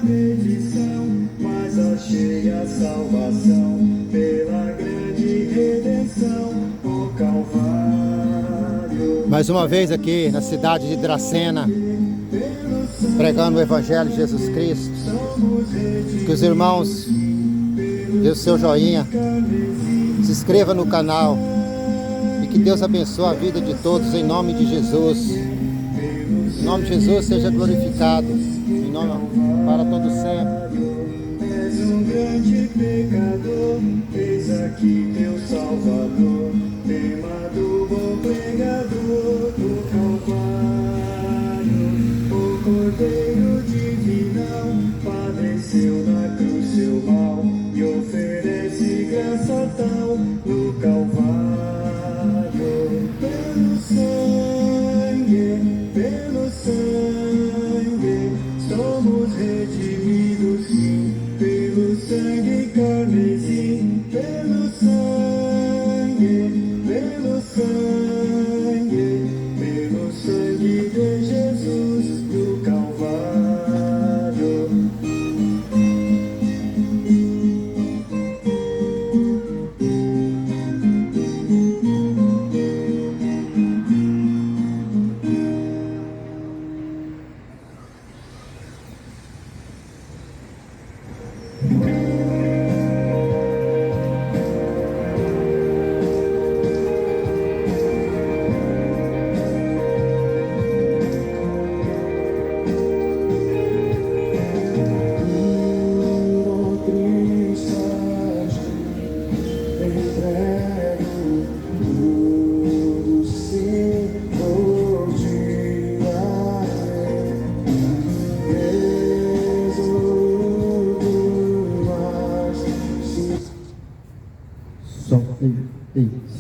perdição, mas achei a salvação pela grande redenção, o Calvário. Mais uma vez aqui na cidade de Dracena, pregando o Evangelho de Jesus Cristo. Que os irmãos dê o seu joinha, se inscreva no canal e que Deus abençoe a vida de todos em nome de Jesus. Em nome de Jesus seja glorificado, em nome para todo sempre. És um grande pecador, eis aqui teu Salvador, tema do bom pregador, o Calvário, o Cordeiro divinal, padeceu na cruz seu mal e oferece graça tal no Calvário. Pelo sangue, somos redimidos, sim, pelo sangue carmesim, pelo sangue de Jesus do Calvário.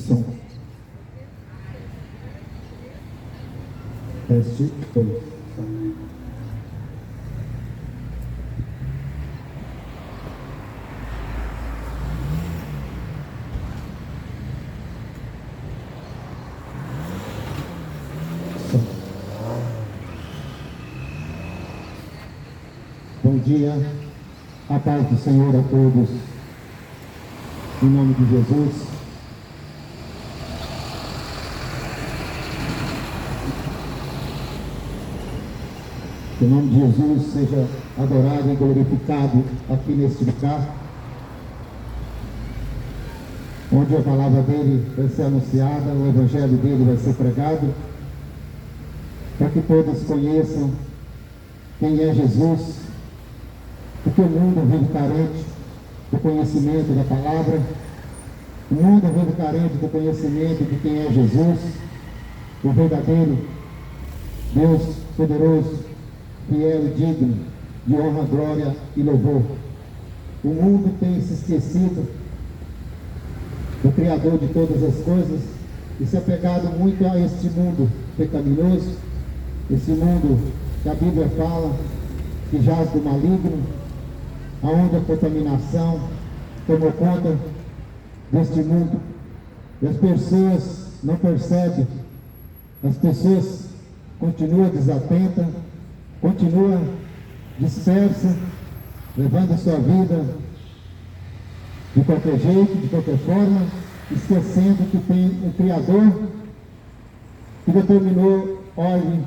Som. Teste 2. Bom dia, a paz do Senhor a todos, em nome de Jesus. Que o nome de Jesus seja adorado e glorificado aqui neste lugar, onde a palavra dele vai ser anunciada, o evangelho dele vai ser pregado, para que todos conheçam quem é Jesus, porque o mundo vive carente do conhecimento da palavra, o mundo vive carente do conhecimento de quem é Jesus, o verdadeiro Deus poderoso, fiel e digno de honra, glória e louvor. O mundo tem se esquecido do Criador de todas as coisas e se apegado muito a este mundo pecaminoso, esse mundo que a Bíblia fala que jaz do maligno, aonde a contaminação tomou conta deste mundo e as pessoas não percebem, as pessoas continuam desatentas, continua dispersa, levando a sua vida de qualquer jeito, de qualquer forma, esquecendo que tem um Criador que determinou ordem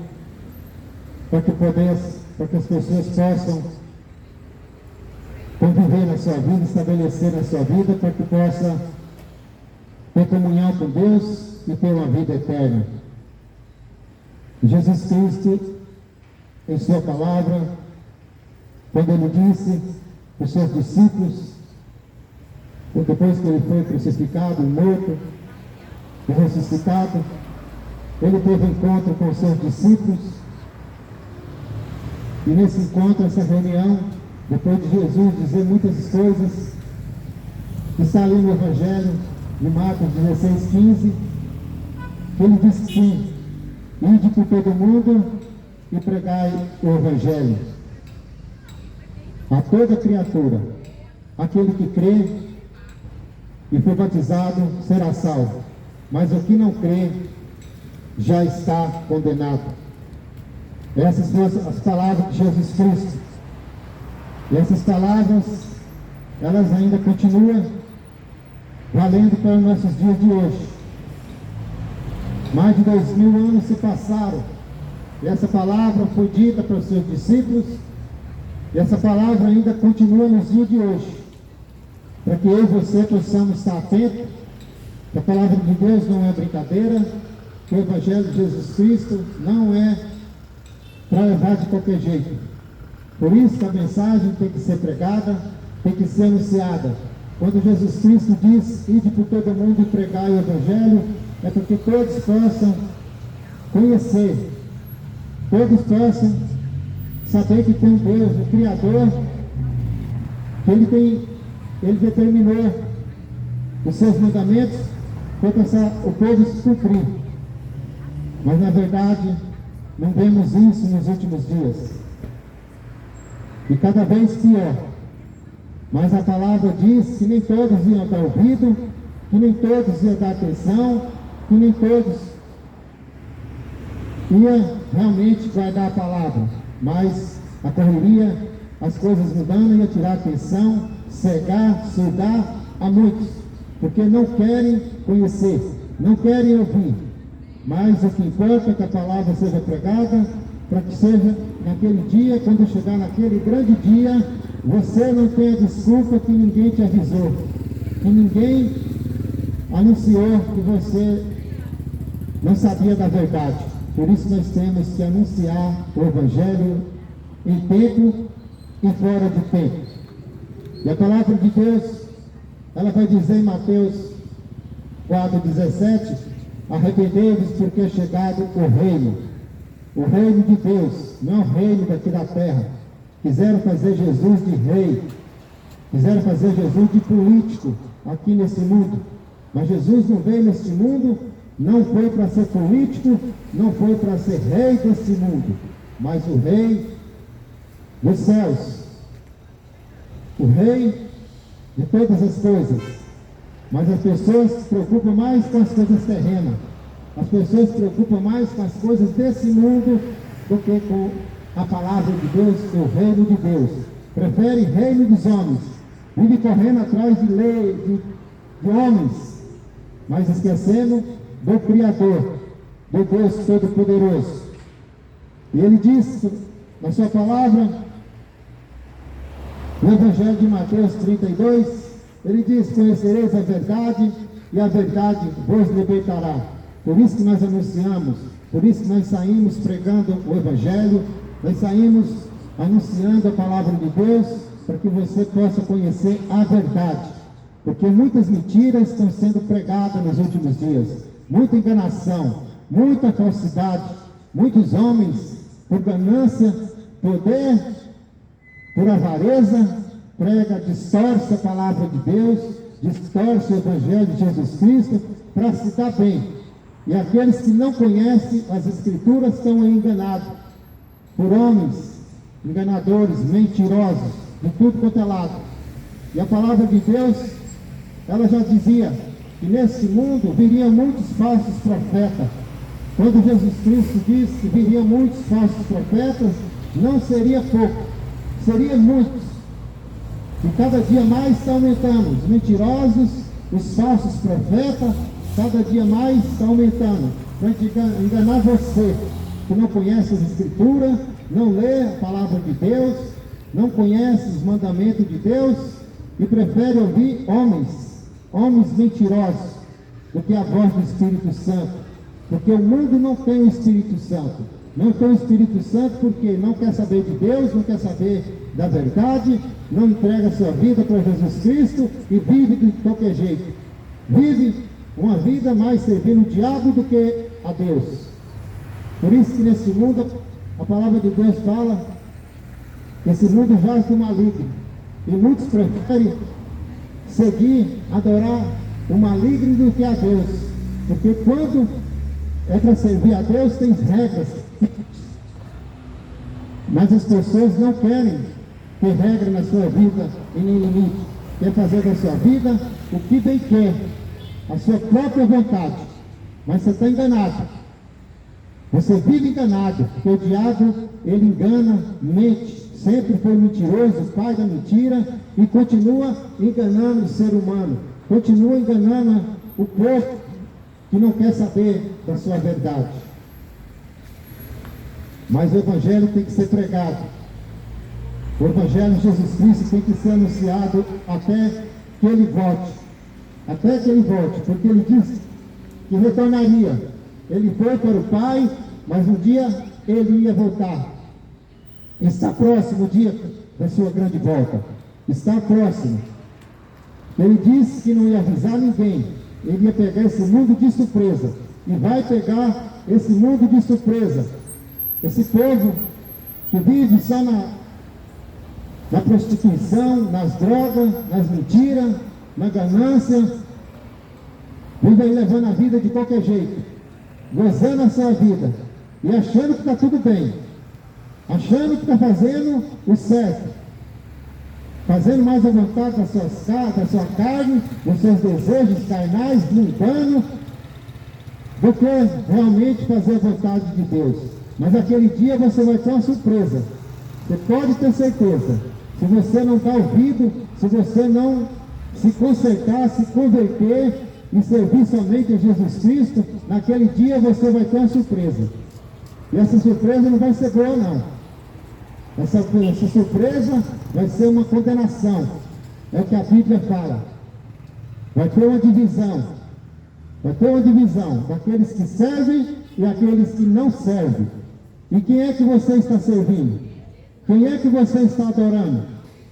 para que as pessoas possam conviver na sua vida, estabelecer na sua vida, para que possa ter comunhão com Deus e ter uma vida eterna. Jesus Cristo, em sua palavra, quando ele disse para os seus discípulos, depois que ele foi crucificado, morto e ressuscitado, ele teve encontro com os seus discípulos, e nesse encontro, essa reunião, depois de Jesus dizer muitas coisas, está ali no Evangelho de Marcos 16:15, que ele disse sim, ide por todo mundo e pregai o Evangelho a toda criatura. Aquele que crê e foi batizado será salvo, mas o que não crê já está condenado. Essas são as palavras de Jesus Cristo. E essas palavras, elas ainda continuam valendo para os nossos dias de hoje. Mais de 2000 anos se passaram, e essa palavra foi dita para os seus discípulos, e essa palavra ainda continua nos dias de hoje, para que eu e você possamos estar atentos, que a palavra de Deus não é brincadeira, que o Evangelho de Jesus Cristo não é para levar de qualquer jeito. Por isso que a mensagem tem que ser pregada, tem que ser anunciada. Quando Jesus Cristo diz, ide por todo mundo e pregai o Evangelho, é porque todos possam conhecer, todos possam saber que tem um Deus, um Criador, que Ele determinou os seus mandamentos para o povo se cumprir. Mas na verdade, não vemos isso nos últimos dias. E cada vez pior. Mas a palavra diz que nem todos iam dar ouvido, que nem todos iam dar atenção, que nem todos iam realmente guardar a palavra. Mas a correria, as coisas mudando, ia tirar atenção, cegar, surdar a muitos, porque não querem conhecer, não querem ouvir. Mas o que importa é que a palavra seja pregada, para que seja naquele dia, quando chegar naquele grande dia, você não tenha desculpa que ninguém te avisou, que ninguém anunciou que você não sabia da verdade. Por isso nós temos que anunciar o Evangelho em tempo e fora de tempo. E a palavra de Deus, ela vai dizer em Mateus 4,17: arrependei-vos porque é chegado o reino de Deus, não o reino daqui da terra. Quiseram fazer Jesus de rei, quiseram fazer Jesus de político aqui nesse mundo, mas Jesus não veio neste mundo, não foi para ser político, não foi para ser rei deste mundo, mas o rei dos céus, o rei de todas as coisas. Mas as pessoas se preocupam mais com as coisas terrenas, as pessoas se preocupam mais com as coisas desse mundo do que com a palavra de Deus, o reino de Deus. Prefere reino dos homens, vive correndo atrás de lei, de homens, mas esquecendo do Criador, do Deus Todo-Poderoso. E Ele diz na sua palavra, no Evangelho de Mateus 32, Ele diz: conhecereis a verdade, e a verdade vos libertará. Por isso que nós anunciamos, por isso que nós saímos pregando o Evangelho, nós saímos anunciando a palavra de Deus, para que você possa conhecer a verdade. Porque muitas mentiras estão sendo pregadas nos últimos dias, muita enganação, muita falsidade, muitos homens, por ganância, poder, por avareza, prega, distorce a palavra de Deus, distorce o Evangelho de Jesus Cristo, para se dar bem. E aqueles que não conhecem as Escrituras estão enganados por homens, enganadores, mentirosos, de tudo quanto é lado. E a palavra de Deus, ela já dizia que nesse mundo viriam muitos falsos profetas. Quando Jesus Cristo disse que viriam muitos falsos profetas, não seria pouco, seria muitos. E cada dia mais está aumentando. Os mentirosos, os falsos profetas, cada dia mais está aumentando. Para enganar você, que não conhece as Escrituras, não lê a palavra de Deus, não conhece os mandamentos de Deus, e prefere ouvir homens mentirosos, do que a voz do Espírito Santo. Porque o mundo não tem o Espírito Santo. Não tem o Espírito Santo porque não quer saber de Deus, não quer saber da verdade, não entrega a sua vida para Jesus Cristo e vive de qualquer jeito. Vive uma vida mais servindo o diabo do que a Deus. Por isso que nesse mundo, a palavra de Deus fala que esse mundo jaz do maligno. E muitos preferem seguir, adorar o maligno do que a Deus. Porque quando é para servir a Deus, tem regras. Mas as pessoas não querem ter regra na sua vida e nem limite. Quer fazer da sua vida o que bem quer, a sua própria vontade. Mas você está enganado. Você vive enganado, porque o diabo, ele engana, mente, sempre foi mentiroso, pai da mentira, e continua enganando o ser humano, continua enganando o povo que não quer saber da sua verdade. Mas o Evangelho tem que ser pregado. O Evangelho de Jesus Cristo tem que ser anunciado até que Ele volte. Até que Ele volte, porque Ele disse que retornaria. Ele foi para o Pai, mas um dia Ele ia voltar. Está próximo o dia da sua grande volta. Está próximo. Ele disse que não ia avisar ninguém. Ele ia pegar esse mundo de surpresa. E vai pegar esse mundo de surpresa. Esse povo que vive só na prostituição, nas drogas, nas mentiras, na ganância, vive aí levando a vida de qualquer jeito, gozando a sua vida e achando que está tudo bem, achando que está fazendo o certo, fazendo mais a vontade da sua carne, dos seus desejos carnais, mundanos, do que realmente fazer a vontade de Deus. Mas aquele dia você vai ter uma surpresa. Você pode ter certeza. Se você não dá ouvido, se você não se consertar, se converter e servir somente a Jesus Cristo, naquele dia você vai ter uma surpresa. E essa surpresa não vai ser boa, não. Essa surpresa vai ser uma condenação. É o que a Bíblia fala. Vai ter uma divisão. Vai ter uma divisão daqueles que servem e aqueles que não servem. E quem é que você está servindo? Quem é que você está adorando?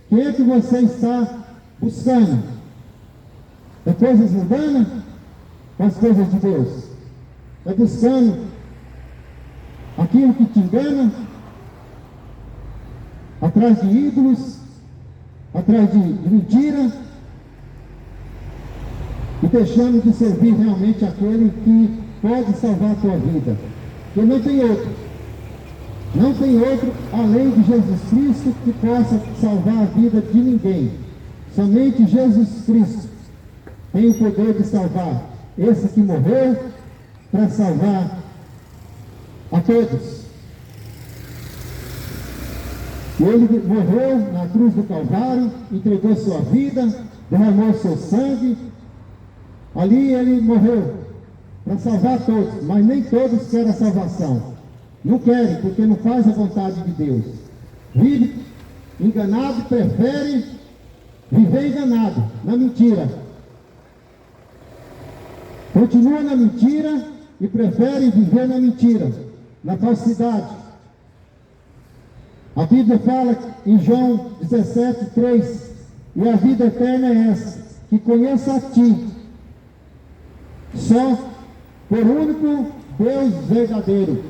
Quem é que você está buscando? É coisas mundanas? Ou as coisas de Deus? É buscando aquilo que te engana? Atrás de ídolos? Atrás de mentira? E deixando de servir realmente aquele que pode salvar a tua vida. Porque não tem outro. Não tem outro além de Jesus Cristo que possa salvar a vida de ninguém. Somente Jesus Cristo tem o poder de salvar. Esse que morreu para salvar a todos. E Ele morreu na cruz do Calvário, entregou sua vida, derramou seu sangue. Ali Ele morreu para salvar todos, mas nem todos querem a salvação. Não querem, porque não faz a vontade de Deus. Vive enganado, prefere viver enganado, na mentira. Continua na mentira e prefere viver na mentira, na falsidade. A Bíblia fala em João 17:3, e a vida eterna é essa, que conheça a Ti, só por único Deus verdadeiro.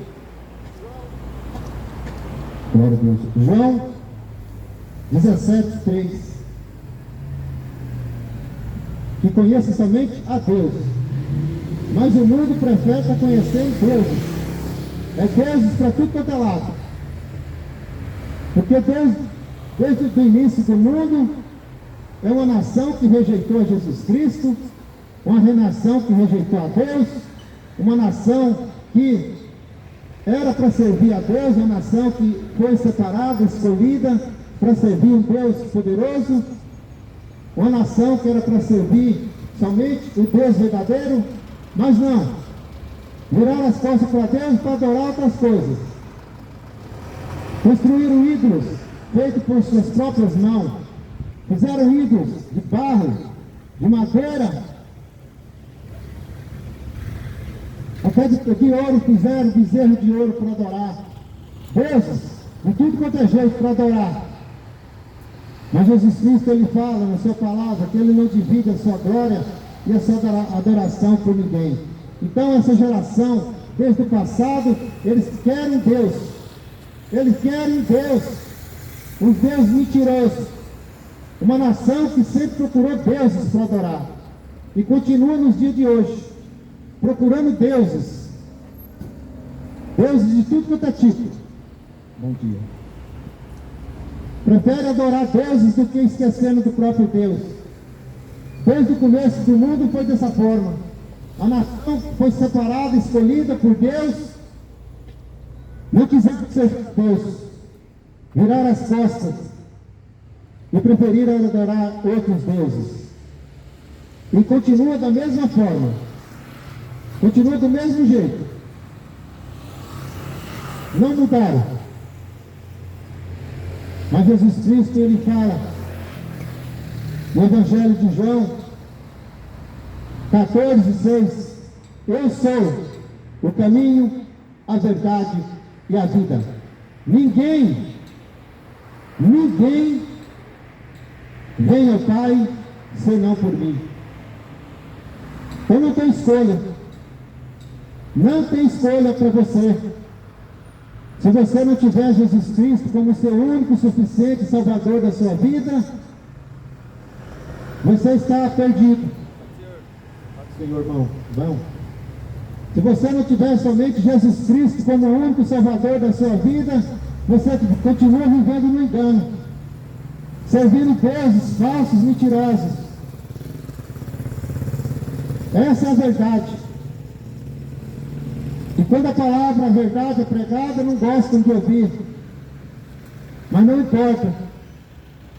Glória a Deus. João 17:3, que conheça somente a Deus, mas o mundo prefere conhecer deuses. É deuses para tudo quanto é lado. Porque Deus, desde o início do mundo, é uma nação que rejeitou a Jesus Cristo, uma nação que rejeitou a Deus, uma nação que era para servir a Deus, uma nação que foi separada, escolhida para servir um Deus poderoso, uma nação que era para servir somente o Deus verdadeiro, mas não, viraram as costas para Deus para adorar outras coisas, construíram ídolos feitos por suas próprias mãos, fizeram ídolos de barro, de madeira, até de ouro fizeram bezerro de ouro para adorar, deuses de tudo quanto é jeito para adorar. Mas Jesus Cristo, Ele fala na sua palavra que Ele não divide a sua glória e a sua adoração por ninguém. Então essa geração, desde o passado, eles querem Deus, os deuses mentirosos, uma nação que sempre procurou deuses para adorar e continua nos dias de hoje procurando deuses de tudo quanto é tipo. Bom dia. Prefere adorar deuses do que esquecendo do próprio Deus. Desde o começo do mundo foi dessa forma. A nação foi separada, escolhida por Deus, não quiseram ser Deus. virar as costas e preferiram adorar outros deuses. E continua da mesma forma, continua do mesmo jeito. Não mudaram. Mas Jesus Cristo, ele fala no Evangelho de João 14:6: eu sou o caminho, a verdade e a vida. Ninguém vem ao Pai senão por mim. Então não tem escolha. Não tem escolha para você. Se você não tiver Jesus Cristo como seu único, suficiente Salvador da sua vida, você está perdido. Senhor, irmão, vamos. Se você não tiver somente Jesus Cristo como o único Salvador da sua vida, você continua vivendo no engano, servindo deuses falsos, mentirosos. Essa é a verdade. E quando a palavra, a verdade é pregada, não gostam de ouvir. Mas não importa.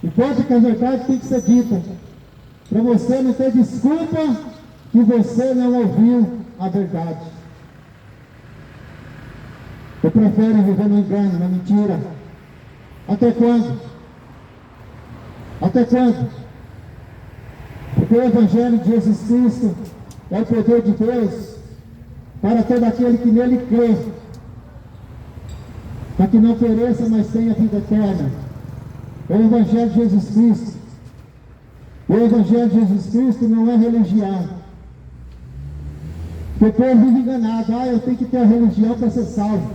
Importa que a verdade tem que ser dita, para você não ter desculpa que você não ouviu a verdade. Eu prefiro viver no engano, na mentira. Até quando? Até quando? Porque o Evangelho de Jesus Cristo é o poder de Deus para todo aquele que nele crê, para que não pereça, mas tenha vida eterna. É o Evangelho de Jesus Cristo. O Evangelho de Jesus Cristo não é religião. O povo vive enganado. Eu tenho que ter a religião para ser salvo.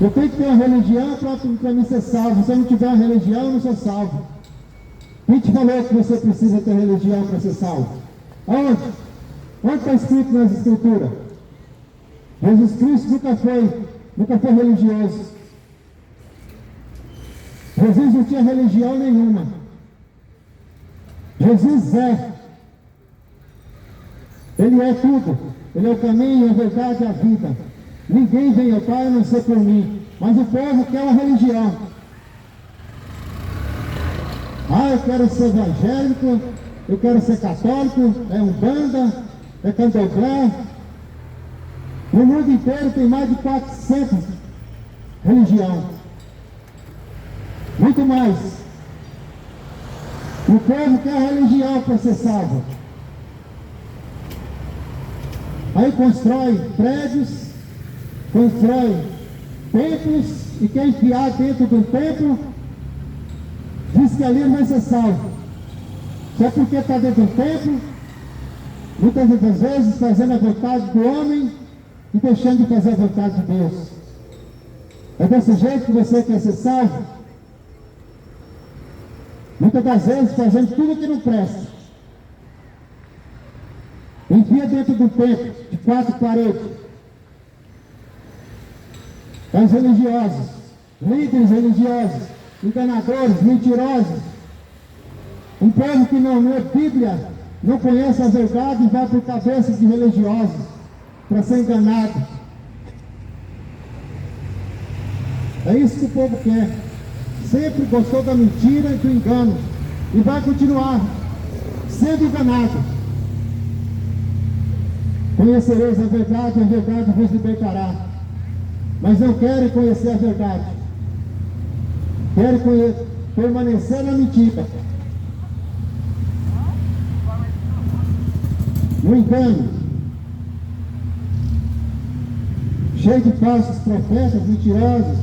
Eu tenho que ter a religião para me ser salvo. Se eu não tiver a religião, eu não sou salvo. Quem te falou que você precisa ter religião para ser salvo? Aonde? Onde está escrito nas Escrituras? Jesus Cristo nunca foi religioso. Jesus não tinha religião nenhuma. Jesus Ele é tudo. Ele é o caminho, a verdade e a vida. Ninguém vem ao Pai a não ser por mim. Mas o povo quer uma religião. Eu quero ser evangélico, eu quero ser católico, é umbanda, é candomblé. No mundo inteiro tem mais de 400 religiões. Muito mais. O povo quer a religião para ser salvo. Aí constrói prédios, constrói templos, e quer enfiar dentro do templo, diz que ali não vai ser salvo. Só porque está dentro do templo, muitas das vezes fazendo a vontade do homem e deixando de fazer a vontade de Deus. É desse jeito que você quer ser salvo? Muitas das vezes fazendo tudo que não presta. Enfia dentro do templo, de 4 paredes. Os religiosos, líderes religiosos, enganadores, mentirosos. Um povo que não lê Bíblia, não conhece a verdade e vai por cabeças de religiosos para ser enganado. É isso que o povo quer. Sempre gostou da mentira e do engano. E vai continuar sendo enganado. Conhecereis a verdade vos libertará. Mas não querem conhecer a verdade. Querem permanecer na mentira. No engano. Cheio de falsos profetas, mentirosos.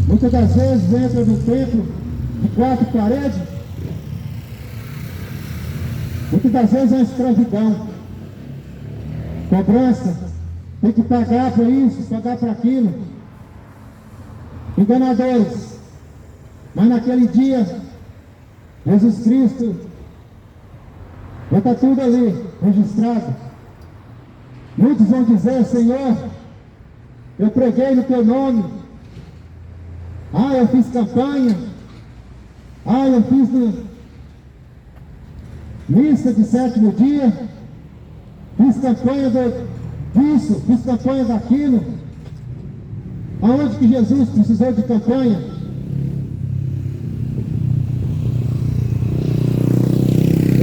Muitas das vezes entra no templo de 4 paredes. Muitas das vezes é uma escravidão. Cobrança. Tem que pagar por isso, pagar por aquilo. Enganadores. Mas naquele dia, Jesus Cristo vai estar tudo ali, registrado. Muitos vão dizer: Senhor, eu preguei no teu nome. Eu fiz campanha. Eu fiz missa de 7º dia. Fiz campanha disso, fiz campanha daquilo. Aonde que Jesus precisou de campanha?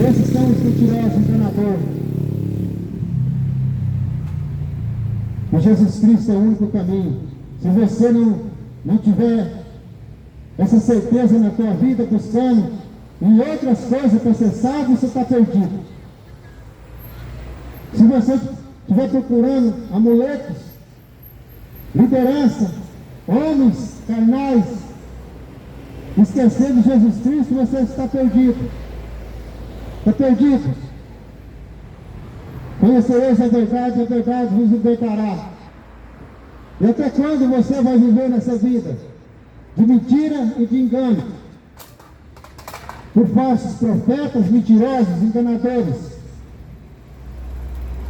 Esses são os mentirosos enganadores. E Jesus Cristo é o único caminho. Se você não tiver essa certeza na tua vida, buscando em outras coisas para ser salvo, você está perdido. Se você estiver procurando amuletos, liderança, homens carnais, esquecendo Jesus Cristo, você está perdido. Está perdido. Conhecereis a verdade vos libertará. E até quando você vai viver nessa vida? De mentira e de engano. Por falsos profetas, mentirosos, enganadores.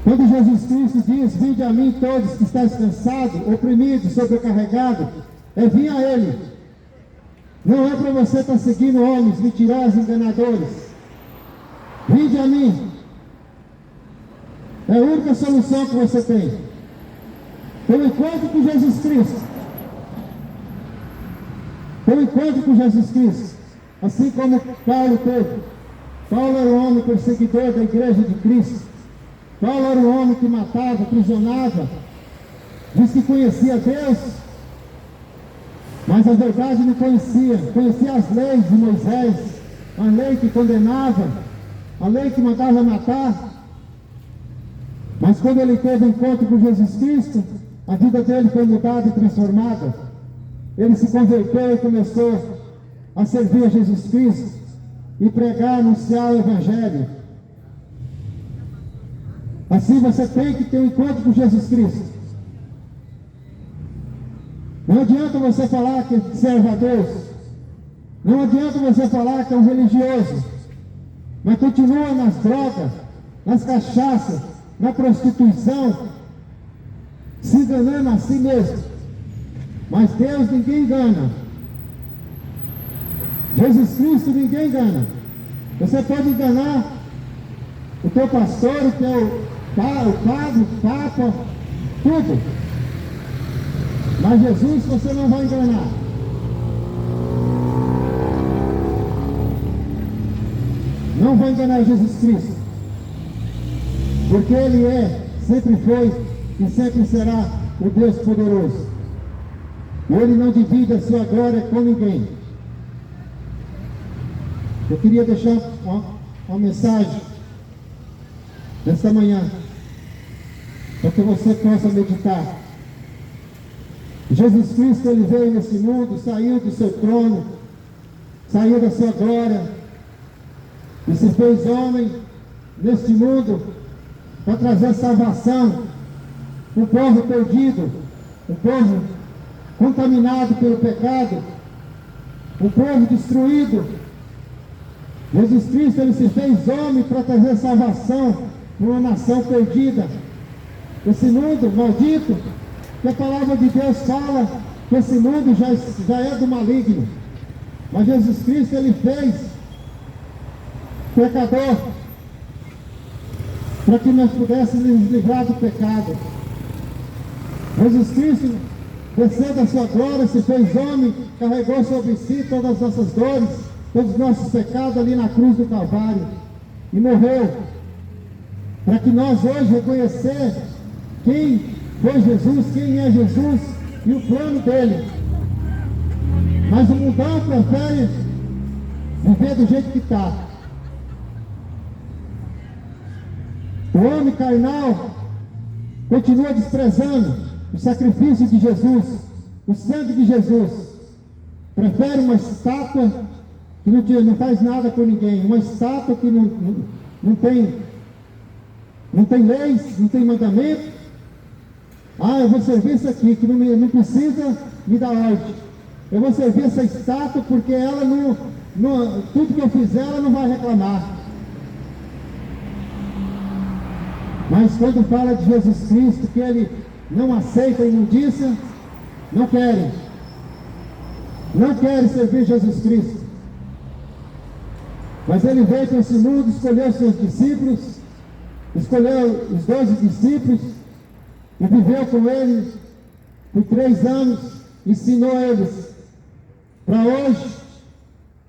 Quando Jesus Cristo diz, vinde a mim todos que estáis cansados, oprimidos, sobrecarregados, é vir a Ele. Não é para você estar seguindo homens mentirosos, enganadores. Vinde a mim. É a única solução que você tem. Pelo encontro com Jesus Cristo. Pelo encontro com Jesus Cristo. Assim como Paulo teve. Paulo era um homem perseguidor da igreja de Cristo. Paulo era um homem que matava, aprisionava. Diz que conhecia Deus. Mas a verdade não conhecia. Conhecia as leis de Moisés. A lei que condenava. A lei que mandava matar. Mas quando ele teve encontro com Jesus Cristo, a vida dele foi mudada e transformada. Ele se converteu e começou a servir a Jesus Cristo e pregar, anunciar o Evangelho. Assim você tem que ter um encontro com Jesus Cristo. Não adianta você falar que serve a Deus. Não adianta você falar que é um religioso. Mas continua nas drogas, nas cachaças, na prostituição, se enganando a si mesmo. Mas Deus ninguém engana. Jesus Cristo ninguém engana. Você pode enganar o teu pastor, o teu padre, o papa, tudo. Mas Jesus você não vai enganar. Não vai enganar Jesus Cristo. Porque Ele é, sempre foi e sempre será o Deus poderoso. E Ele não divide a sua glória com ninguém. Eu queria deixar uma mensagem nesta manhã, para que você possa meditar. Jesus Cristo, Ele veio nesse mundo, saiu do seu trono, saiu da sua glória, e se fez homem neste mundo, para trazer salvação, um povo perdido, um povo contaminado pelo pecado, um povo destruído. Jesus Cristo, Ele se fez homem para trazer salvação para uma nação perdida. Esse mundo maldito, que a palavra de Deus fala que esse mundo já é do maligno. Mas Jesus Cristo, Ele fez pecador, para que nós pudéssemos nos livrar do pecado. Jesus Cristo desceu da sua glória, se fez homem, carregou sobre si todas as nossas dores, todos os nossos pecados ali na cruz do Calvário, e morreu, para que nós hoje reconhecer quem foi Jesus, quem é Jesus e o plano dele. Mas o mundão prefere viver do jeito que está. O homem carnal continua desprezando o sacrifício de Jesus, o sangue de Jesus. Prefere uma estátua que não faz nada por ninguém, uma estátua que não tem leis, não tem mandamento. Ah, eu vou servir isso aqui, que não precisa me dar ordem. Eu vou servir essa estátua porque ela tudo que eu fizer ela não vai reclamar. Mas quando fala de Jesus Cristo, que Ele não aceita a imundícia, não querem servir Jesus Cristo. Mas Ele veio para esse mundo, escolheu seus discípulos, escolheu os 12 discípulos, e viveu com Ele por 3 anos, ensinou eles. Para hoje,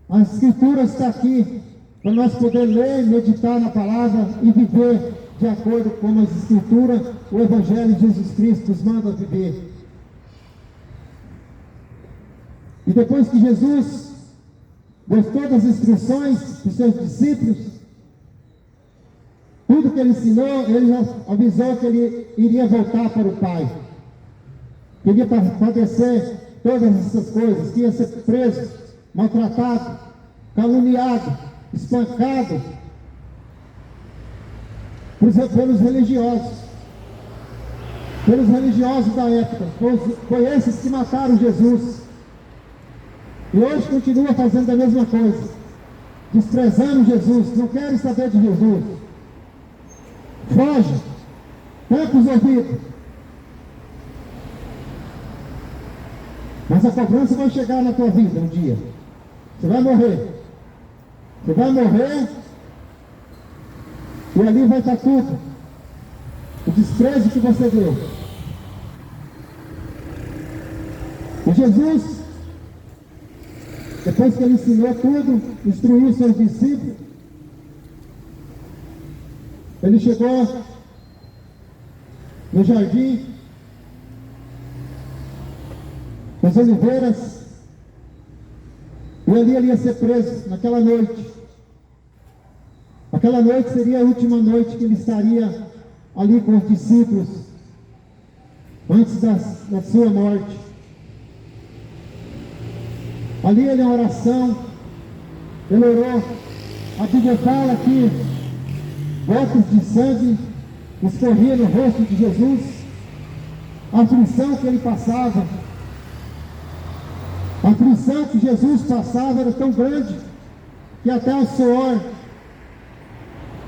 a Escritura está aqui, para nós poder ler, meditar na palavra e viver de acordo com as Escrituras, o Evangelho de Jesus Cristo nos manda viver. E depois que Jesus deu todas as instruções para os seus discípulos, tudo que ele ensinou, ele avisou que ele iria voltar para o Pai. Que iria padecer todas essas coisas, que ia ser preso, maltratado, caluniado, espancado pelos religiosos da época. Foi esses que mataram Jesus. E hoje continua fazendo a mesma coisa, desprezando Jesus, não querem saber de Jesus. Foge, tampa os ouvidos. Mas a cobrança vai chegar na tua vida um dia. Você vai morrer. Você vai morrer e ali vai estar tudo. O desprezo que você deu. E Jesus, depois que ele ensinou tudo, instruiu seus discípulos, ele chegou no jardim das oliveiras, e ali ele ia ser preso naquela noite. Aquela noite seria a última noite que ele estaria ali com os discípulos, antes da sua morte. Ali ele, em oração, ele orou. A Bíblia fala que gotas de sangue escorriam no rosto de Jesus, a aflição que ele passava. A aflição que Jesus passava era tão grande que até o suor,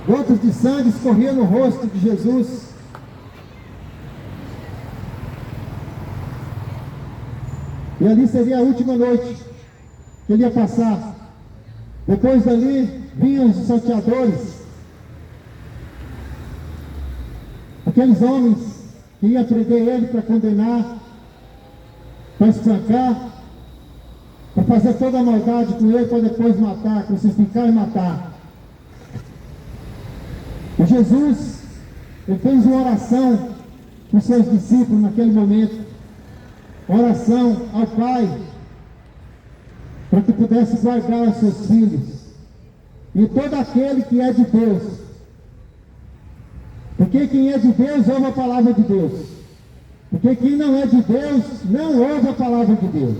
gotas de sangue escorriam no rosto de Jesus. E ali seria a última noite que ele ia passar. Depois dali vinham os salteadores, aqueles homens que iam prender ele para condenar, para espancar, para fazer toda a maldade com ele, para depois matar, crucificar e matar. E Jesus, ele fez uma oração com os seus discípulos naquele momento, oração ao Pai, para que pudesse guardar os seus filhos, e todo aquele que é de Deus, porque quem é de Deus ouve a palavra de Deus, porque quem não é de Deus não ouve a palavra de Deus.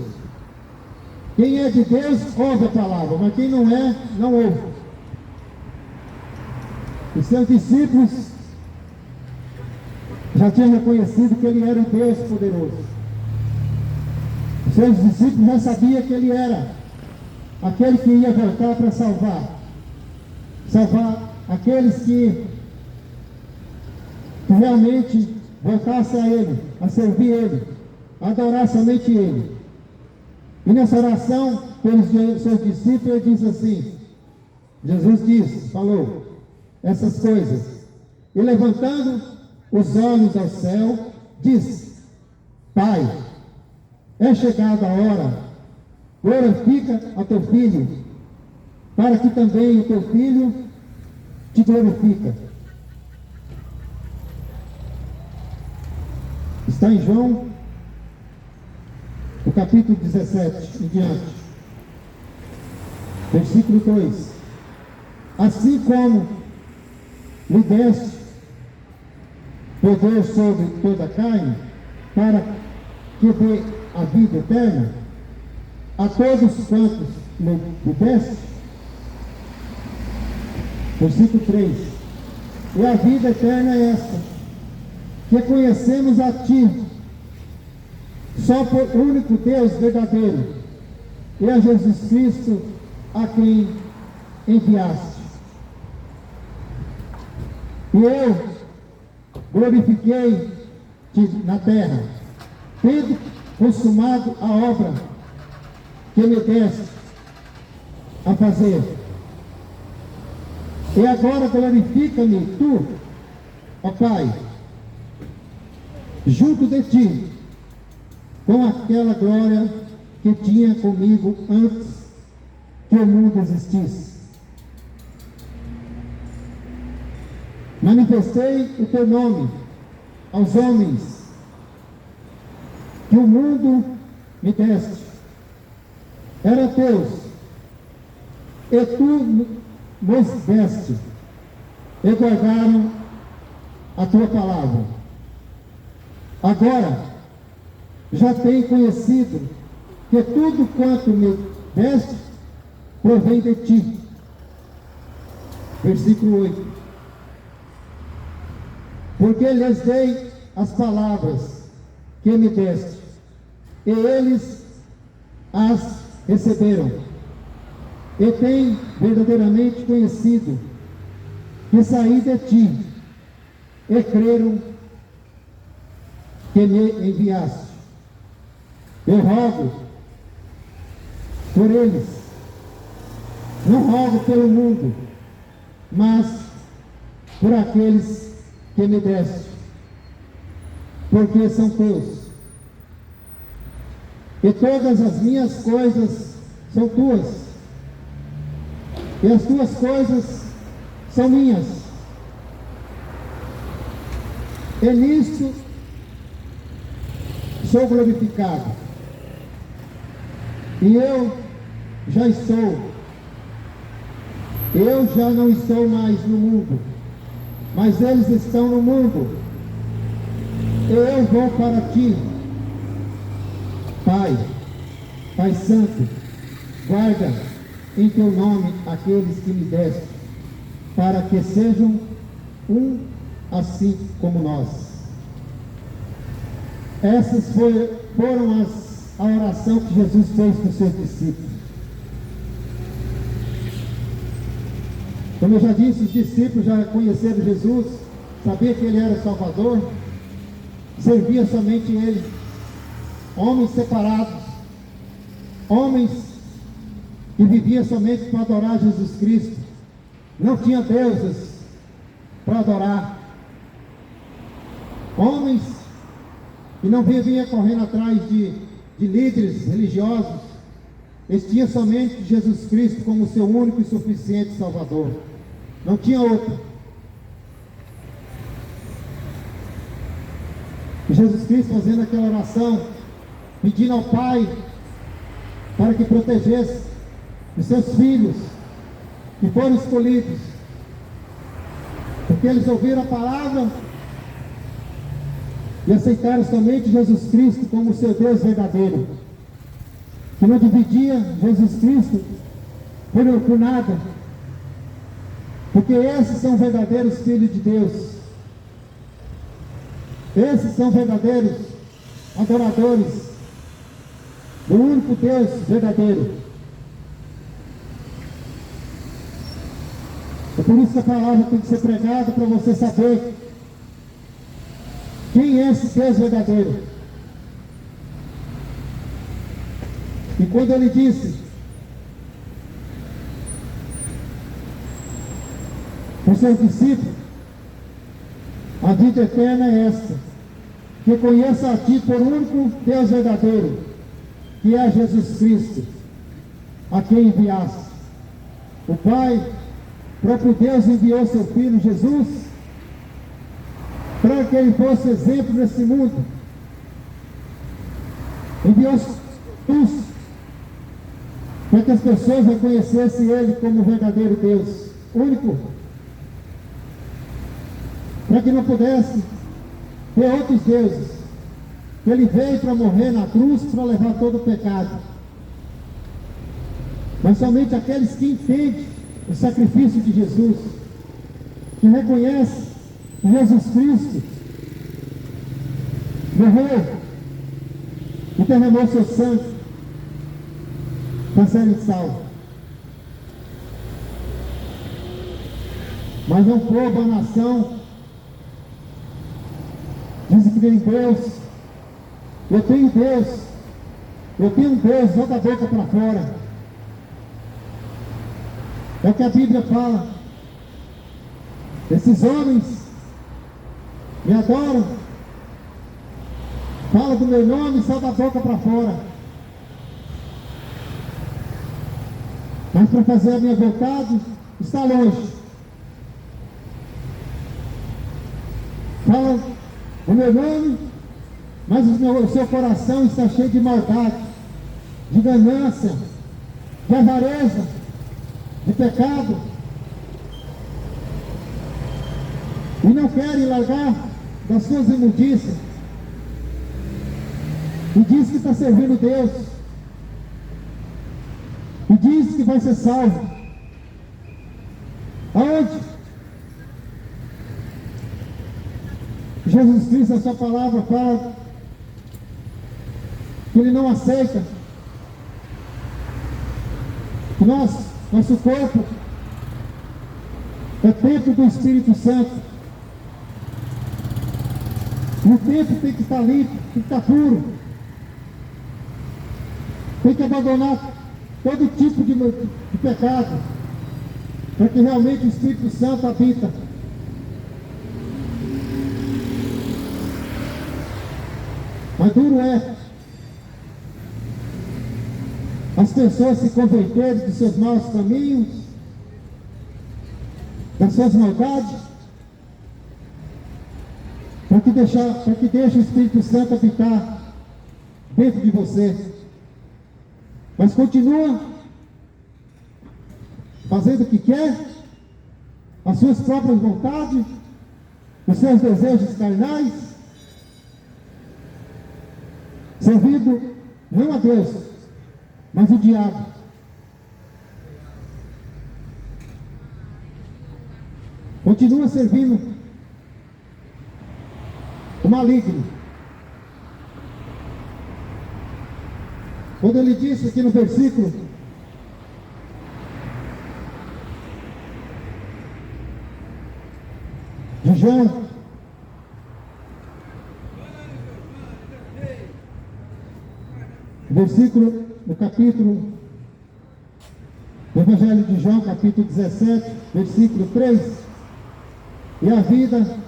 Quem é de Deus ouve a palavra, mas quem não é, não ouve. Os seus discípulos já tinham reconhecido que ele era o Deus poderoso. Os seus discípulos já sabiam que ele era aquele que ia voltar para salvar aqueles que realmente voltassem a ele, a servir ele, a adorar somente ele. E nessa oração, pelos seus discípulos, ele diz assim, Jesus falou essas coisas, e levantando os olhos ao céu, disse, Pai, é chegada a hora, glorifica a teu filho, para que também o teu filho te glorifica. Está em João, o capítulo 17 em diante, versículo 2. Assim como lhe deste poder sobre toda a carne, para que dê a vida eterna a todos quantos lhe deste. Versículo 3. E a vida eterna é esta, que conhecemos a Ti, só por único Deus verdadeiro, e a Jesus Cristo, a quem enviaste. E eu glorifiquei-te na terra, tendo consumado a obra que me deste a fazer. E agora glorifica-me tu, ó Pai, junto de ti, com aquela glória que tinha comigo antes que o mundo existisse. Manifestei o teu nome aos homens que o mundo me deste. Era teus, e tu nos deste, e guardaram a tua palavra. Agora já tenho conhecido que tudo quanto me deste provém de ti. Versículo 8. Porque lhes dei as palavras que me deste, e eles as receberam, e têm verdadeiramente conhecido que saí de ti, e creram que me enviaste. Eu rogo por eles, não rogo pelo mundo, mas por aqueles que me deste, porque são teus. E todas as minhas coisas são tuas, e as tuas coisas são minhas. E nisto sou glorificado. E eu já não estou mais no mundo, mas eles estão no mundo. E eu vou para ti. Pai Santo, guarda em teu nome aqueles que me deste, para que sejam um assim como nós. Essas foram a oração que Jesus fez para os seus discípulos. Como eu já disse, os discípulos já conheceram Jesus, sabiam que Ele era o Salvador, servia somente Ele. Homens separados, homens que viviam somente para adorar Jesus Cristo, não tinha deuses para adorar, homens que não viviam correndo atrás de líderes religiosos, eles tinham somente Jesus Cristo como seu único e suficiente Salvador, não tinha outro. E Jesus Cristo fazendo aquela oração, pedindo ao Pai para que protegesse os seus filhos que foram escolhidos, porque eles ouviram a palavra e aceitaram somente Jesus Cristo como seu Deus verdadeiro, que não dividia Jesus Cristo por nada, porque esses são verdadeiros filhos de Deus, esses são verdadeiros adoradores do único Deus verdadeiro. É por isso que a palavra tem que ser pregada, para você saber quem é esse Deus verdadeiro. E quando ele disse para os seus discípulos, a vida eterna é esta, que conheça a ti por único Deus verdadeiro, que é Jesus Cristo, a quem enviaste. O Pai, próprio Deus, enviou seu Filho Jesus para que ele fosse exemplo nesse mundo. Enviou Jesus para que as pessoas reconhecessem Ele como o verdadeiro Deus, único, para que não pudesse ter outros deuses. Ele veio para morrer na cruz para levar todo o pecado, mas somente aqueles que entendem o sacrifício de Jesus, que reconhecem que Jesus Cristo morreu e derramou seu sangue para serem salvos. Mas não povo, a nação, dizem que tem Deus. Eu tenho Deus, eu tenho um Deus, não da boca para fora. É o que a Bíblia fala. Esses homens me adoram, Fala do meu nome e sai da boca para fora. Mas para fazer a minha vontade, está longe. Fala o meu nome, mas o seu coração está cheio de maldade, de ganância, de avareza, de pecado. E não querem largar das suas imundícias. E diz que está servindo Deus. E diz que vai ser salvo. Aonde? Jesus Cristo, a sua palavra fala que Ele não aceita que nosso corpo é templo do Espírito Santo. E o templo tem que estar limpo, tem que estar puro. Tem que abandonar todo tipo de pecado, para que realmente o Espírito Santo habita. Mas duro é as pessoas se converterem dos seus maus caminhos, das suas maldades, para que deixe o Espírito Santo habitar dentro de você. Mas continua fazendo o que quer, as suas próprias vontades, os seus desejos carnais, servindo não a Deus, mas o diabo. Continua servindo o maligno. Quando ele disse aqui no versículo de João, versículo no capítulo do Evangelho de João, capítulo 17, versículo 3, e a vida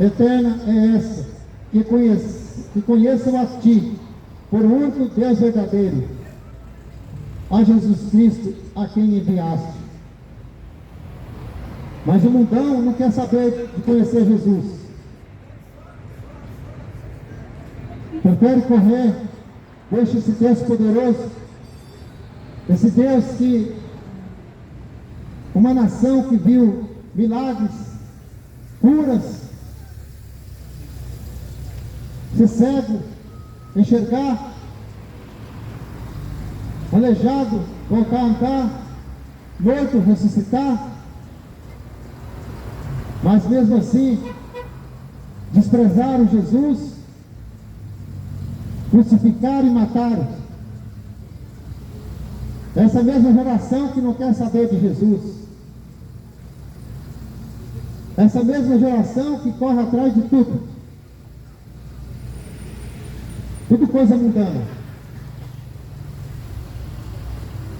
eterna é essa, que conheçam a ti, por um único Deus verdadeiro, a Jesus Cristo, a quem enviaste. Mas o mundão não quer saber de conhecer Jesus. Prefere correr, deixa esse Deus poderoso, esse Deus que, uma nação que viu milagres, curas, ser cego, enxergar, aleijado, voltar a andar, morto, ressuscitar, mas mesmo assim, desprezaram Jesus, crucificaram e mataram. Essa mesma geração que não quer saber de Jesus, essa mesma geração que corre atrás de tudo, coisa mundana,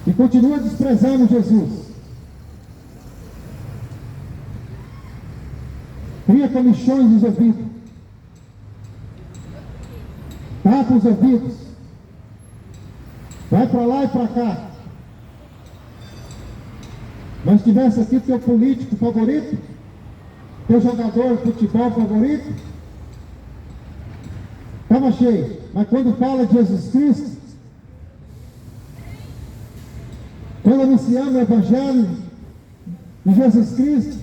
e continua desprezando Jesus. Cria comichões nos ouvidos, tapa os ouvidos, vai para lá e para cá. Mas tivesse aqui teu político favorito, teu jogador de futebol favorito, estava cheio. Mas quando fala de Jesus Cristo, quando anunciamos o Evangelho de Jesus Cristo,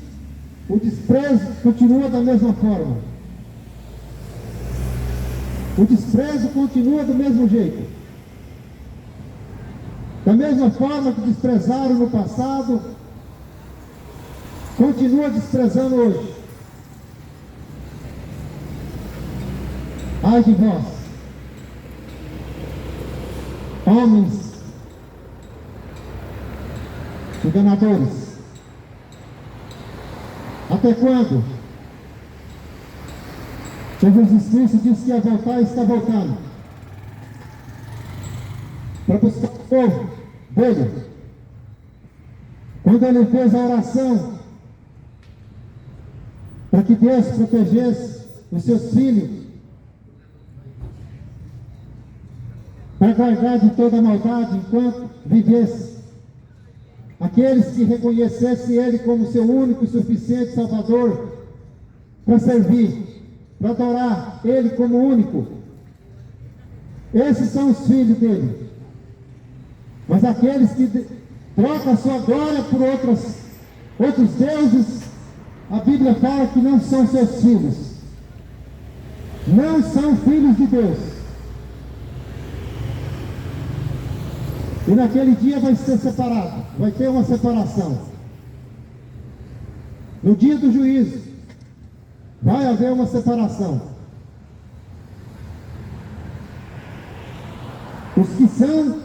o desprezo continua da mesma forma. O desprezo continua do mesmo jeito. Da mesma forma que desprezaram no passado, continua desprezando hoje. Ai de vós, homens enganadores. Até quando? Jesus Cristo disse que ia voltar e está voltando para buscar o povo dele. Quando ele fez a oração para que Deus protegesse os seus filhos para guardar de toda maldade enquanto vivesse. Aqueles que reconhecessem Ele como seu único e suficiente Salvador, para servir, para adorar Ele como único. Esses são os filhos dele. Mas aqueles que trocam a sua glória por outros deuses, a Bíblia fala que não são seus filhos. Não são filhos de Deus. E naquele dia vai ser separado, vai ter uma separação. No dia do juízo, vai haver uma separação. Os que são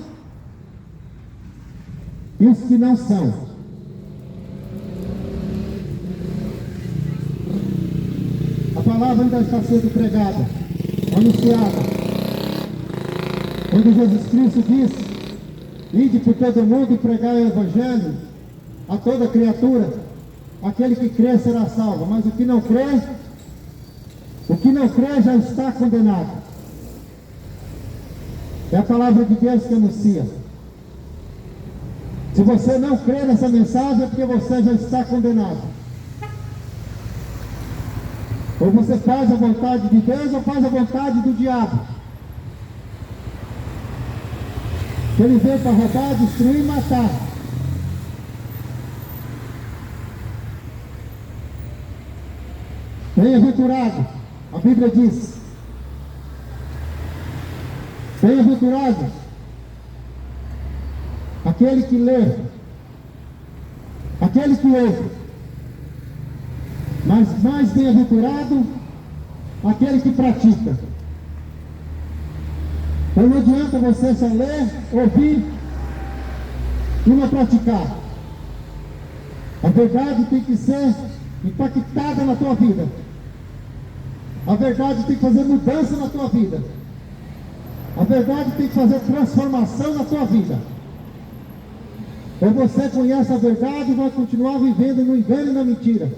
e os que não são. A palavra ainda está sendo pregada, anunciada. Quando Jesus Cristo disse: ide por todo mundo e pregai o Evangelho a toda criatura, aquele que crê será salvo, mas o que não crê já está condenado. É a palavra de Deus que anuncia. Se você não crê nessa mensagem, é porque você já está condenado. Ou você faz a vontade de Deus, ou faz a vontade do diabo. Ele veio para roubar, destruir e matar. Bem-aventurado, a Bíblia diz: bem-aventurado aquele que lê, aquele que ouve, mas mais bem-aventurado aquele que pratica. Então não adianta você só ler, ouvir e não praticar. A verdade tem que ser impactada na tua vida. A verdade tem que fazer mudança na tua vida. A verdade tem que fazer transformação na tua vida. Ou você conhece a verdade e vai continuar vivendo no engano e na mentira,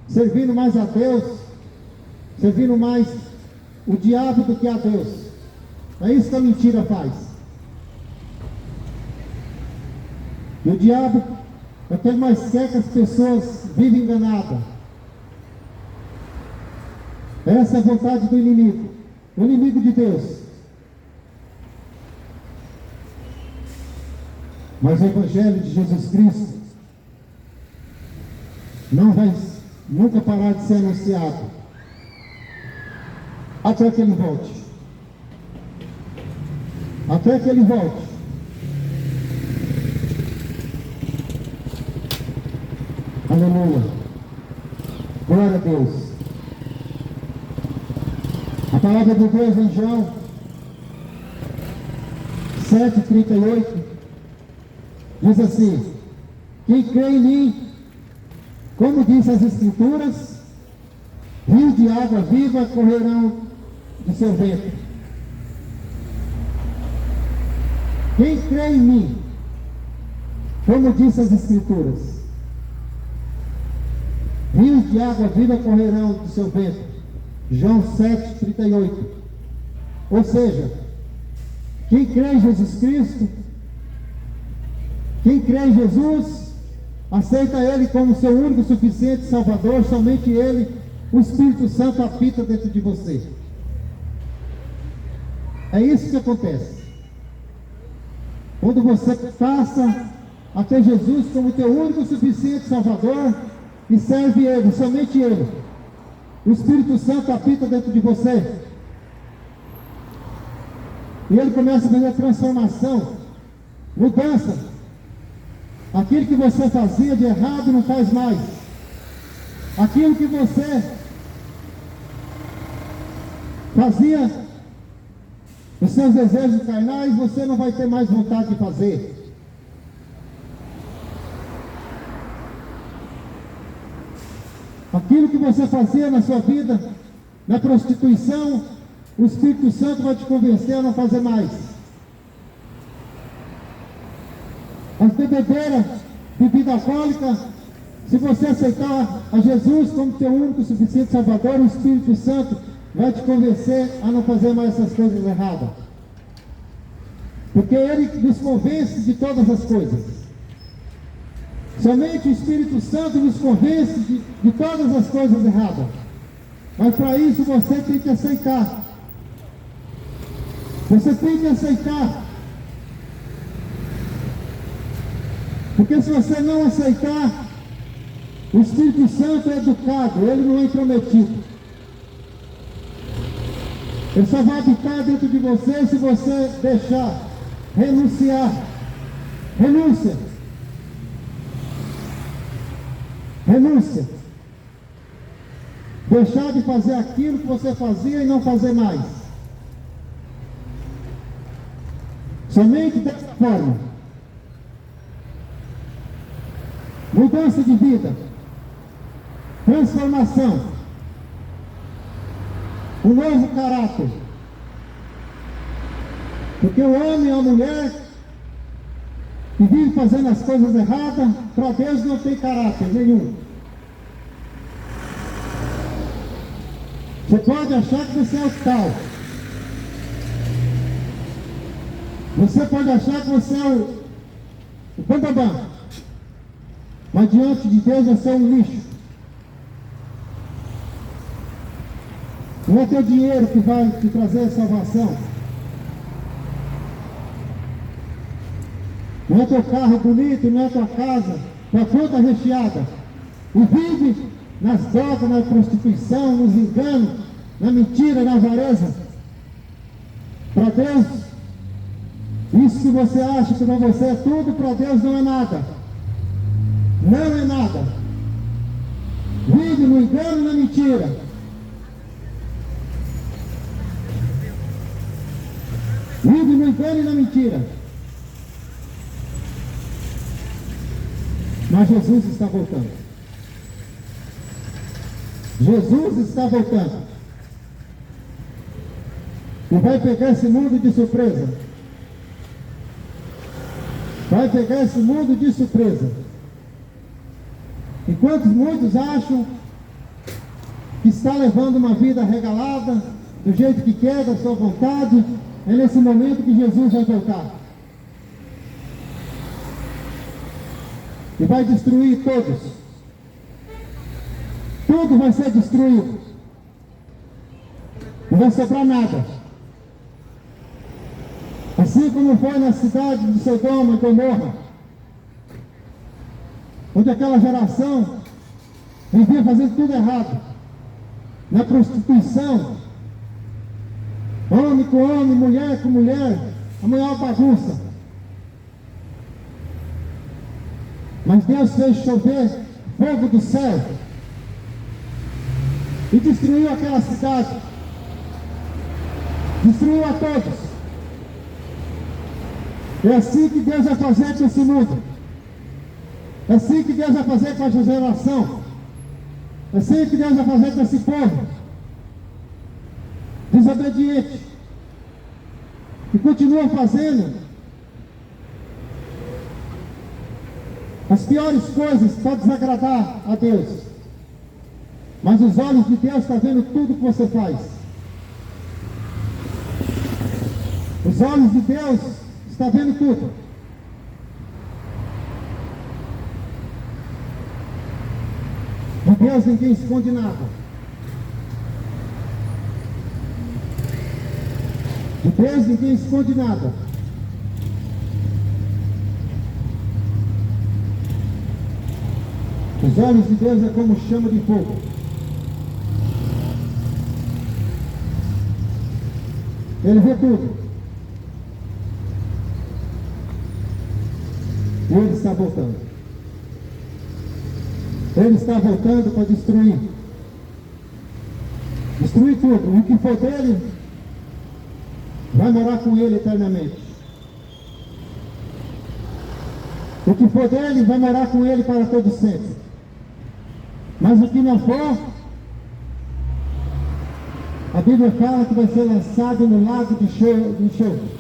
servindo mais a Deus, servindo mais o diabo do que a Deus. É isso que a mentira faz. E o diabo até mais quer que as pessoas vivem enganadas. Essa é a vontade do inimigo, o inimigo de Deus. Mas o Evangelho de Jesus Cristo não vai nunca parar de ser anunciado até que Ele volte. Até que Ele volte. Aleluia. Glória a Deus. A palavra de Deus em João 7,38 diz assim: quem crê em mim, como diz as Escrituras, rios de água viva correrão do seu ventre. Quem crê em mim, como diz as Escrituras, rios de água viva correrão do seu ventre. João 7,38. Ou seja, quem crê em Jesus Cristo, quem crê em Jesus, aceita Ele como seu único e suficiente Salvador. Somente Ele, o Espírito Santo, habita dentro de você. É isso que acontece. Quando você passa a ter Jesus como teu único e suficiente Salvador e serve Ele, somente Ele, o Espírito Santo habita dentro de você. E Ele começa a fazer a transformação, mudança. Aquilo que você fazia de errado não faz mais. Aquilo que você fazia, os seus desejos carnais, você não vai ter mais vontade de fazer. Aquilo que você fazia na sua vida, na prostituição, o Espírito Santo vai te convencer a não fazer mais. As bebedeiras, bebida alcoólica, se você aceitar a Jesus como teu único e suficiente Salvador, o Espírito Santo vai te convencer a não fazer mais essas coisas erradas. Porque Ele nos convence de todas as coisas. Somente o Espírito Santo nos convence de todas as coisas erradas. Mas para isso você tem que aceitar. Você tem que aceitar. Porque se você não aceitar, o Espírito Santo é educado, ele não é intrometido. Ele só vai habitar dentro de você se você deixar, renunciar. Renúncia. Renúncia. Deixar de fazer aquilo que você fazia e não fazer mais. Somente dessa forma. Mudança de vida. Transformação. Um novo caráter. Porque o homem ou a mulher que vive fazendo as coisas erradas, para Deus não tem caráter nenhum. Você pode achar que você é o tal. Você pode achar que você é o bambambam. Mas diante de Deus você é um lixo. Não é teu dinheiro que vai te trazer a salvação. Não é teu carro bonito, não é tua casa, tua conta recheada. E vive nas drogas, na prostituição, nos enganos, na mentira, na avareza. Para Deus, isso que você acha que para você é tudo, para Deus não é nada. Não é nada. Vive no engano e na mentira. Vive no engano e na mentira. Mas Jesus está voltando. Jesus está voltando. E vai pegar esse mundo de surpresa. Vai pegar esse mundo de surpresa. Enquanto muitos acham que está levando uma vida regalada, do jeito que quer, da sua vontade, é nesse momento que Jesus vai voltar. E vai destruir todos. Tudo vai ser destruído. Não vai sobrar nada. Assim como foi na cidade de Sodoma e Gomorra, onde aquela geração vivia fazendo tudo errado. Na prostituição, homem com homem, mulher com mulher, a maior bagunça. Mas Deus fez chover fogo do céu e destruiu aquela cidade. Destruiu a todos. É assim que Deus vai fazer com esse mundo. É assim que Deus vai fazer com essa geração. É assim que Deus vai fazer com esse povo desobediente, que continua fazendo as piores coisas para desagradar a Deus. Mas os olhos de Deus estão vendo tudo que você faz. Os olhos de Deus estão vendo tudo. De Deus ninguém esconde nada. De Deus ninguém esconde nada. Os olhos de Deus é como chama de fogo. Ele vê tudo. E Ele está voltando. Ele está voltando para destruir. Destruir tudo. E o que for dele vai morar com Ele eternamente. O que for dele vai morar com Ele para todo sempre. Mas o que não for, a Bíblia fala que vai ser lançado no lago de enxofre.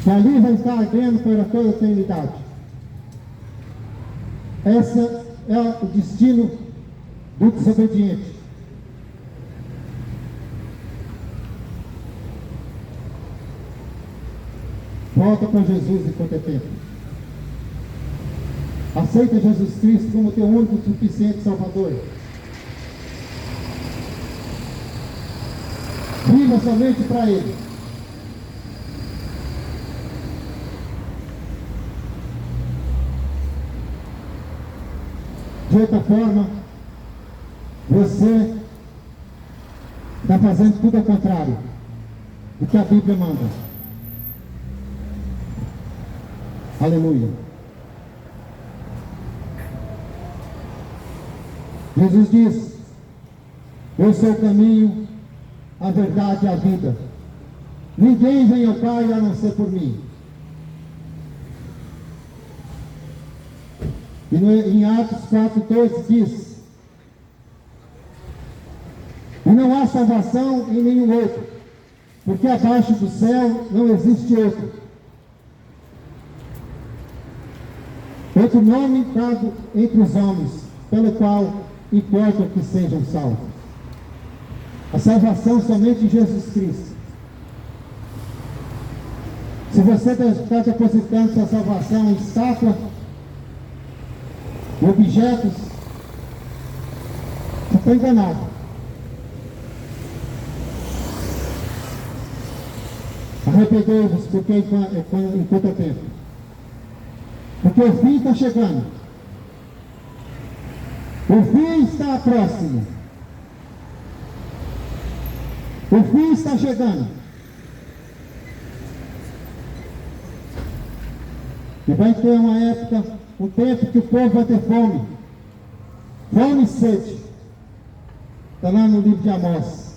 Que ali vai estar ardendo para toda a eternidade. Esse é o destino do desobediente. Volta para Jesus enquanto é tempo. Aceita Jesus Cristo como teu único e suficiente Salvador. Viva somente para Ele. De outra forma, você está fazendo tudo ao contrário do que a Bíblia manda. Aleluia. Jesus diz: eu sou o caminho, a verdade e a vida. Ninguém vem ao Pai a não ser por mim. E em Atos 4:12 diz: e não há salvação em nenhum outro, porque abaixo do céu não existe outro nome dado entre os homens, pelo qual importa que sejam salvos. A salvação somente em Jesus Cristo. Se você está depositando sua salvação em estátua, em objetos, você está enganado. Arrependei-vos, porque enquanto é tempo. Porque o fim está chegando. O fim está próximo. O fim está chegando. E vai ter uma época, um tempo que o povo vai ter fome. Fome e sede. Está lá no livro de Amós.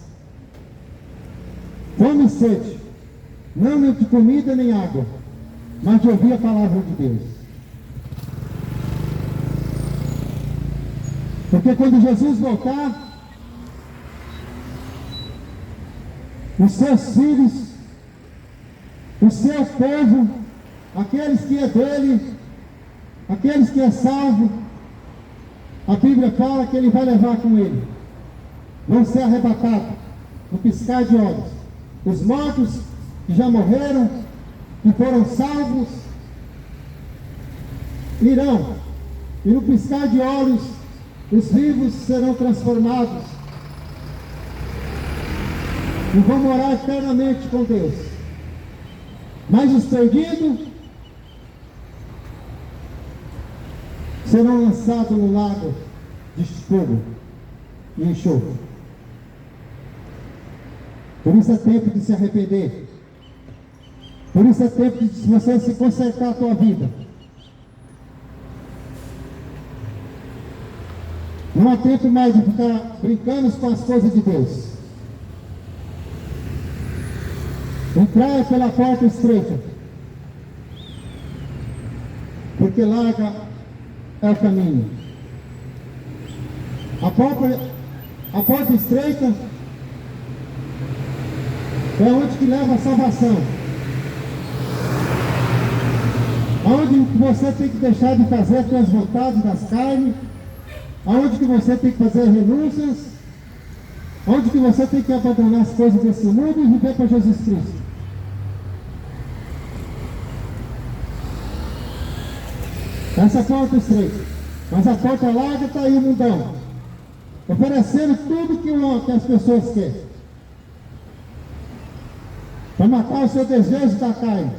Fome e sede. Não de comida nem água, mas de ouvir a palavra de Deus. Porque quando Jesus voltar, os seus filhos, o seu povo, aqueles que é dele, aqueles que é salvo, a Bíblia fala que ele vai levar com ele. Vão ser arrebatados no piscar de olhos. Os mortos que já morreram, que foram salvos, irão, e no piscar de olhos, os vivos serão transformados e vão morar eternamente com Deus. Mas os perdidos serão lançados no lago de fogo e enxofre. Por isso é tempo de se arrepender. Por isso é tempo de você se consertar a tua vida. Não há tempo mais de ficar brincando com as coisas de Deus. Entrai pela porta estreita, porque larga é o caminho. A porta estreita é onde que leva a salvação. Onde você tem que deixar de fazer as suas vontades das carnes, onde que você tem que fazer renúncias, onde que você tem que abandonar as coisas desse mundo e viver para Jesus Cristo. Essa é a porta estreita. Mas a porta larga está aí o mundão, oferecendo tudo que as pessoas querem, para matar o seu desejo da carne,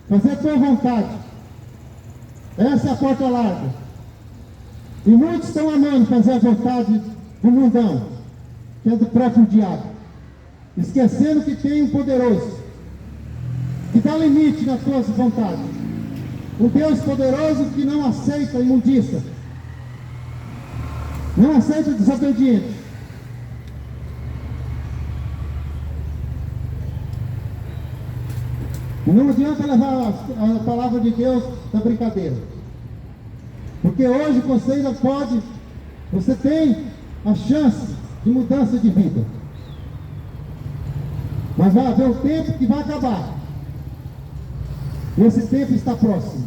fazer a tua vontade. Essa é a porta larga. E muitos estão amando fazer a vontade do mundão, que é do próprio diabo, esquecendo que tem um poderoso, que dá limite nas tuas vontades. Um Deus poderoso que não aceita imundícia, não aceita desobediente. E não adianta levar a palavra de Deus na brincadeira. Porque hoje você ainda pode, você tem a chance de mudança de vida. Mas vai haver um tempo que vai acabar. E esse tempo está próximo.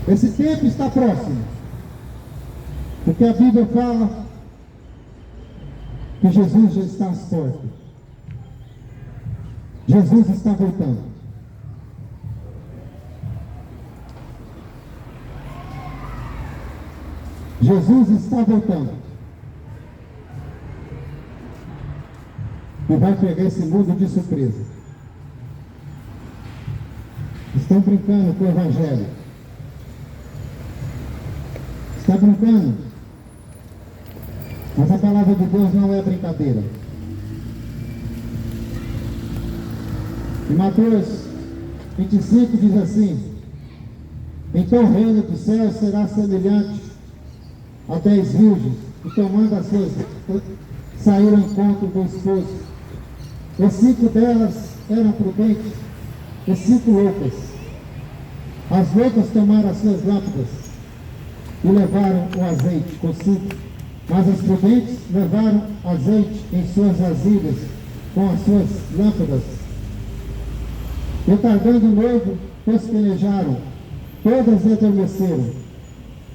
Esse tempo está próximo. Porque a Bíblia fala que Jesus já está às portas. Jesus está voltando. Jesus está voltando. E vai pegar esse mundo de surpresa. Estão brincando com o Evangelho. Está brincando. Mas a palavra de Deus não é brincadeira. Em Mateus 25 diz assim: então o reino dos céus será semelhante a 10 virgens que, tomando as suas, saíram ao encontro do esposo. E 5 delas eram prudentes e 5 loucas. As loucas tomaram as suas lâmpadas e levaram o azeite consigo, mas as prudentes levaram azeite em suas vasilhas com as suas lâmpadas. E tardando o noivo, pestanejaram, todas adormeceram.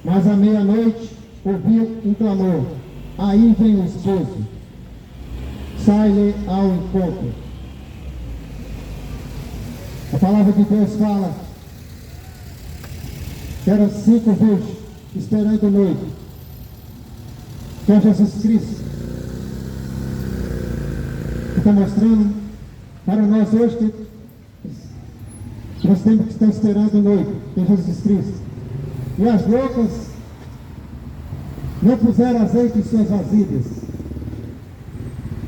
Mas à meia-noite ouviu um clamor: aí vem o esposo, sai-lhe ao encontro. A palavra de Deus fala que eram 5 virgens esperando o noivo, que é Jesus Cristo, que está mostrando para nós hoje que nós temos que estar esperando o noivo, que é Jesus Cristo. E as loucas não puseram azeite em suas vasilhas,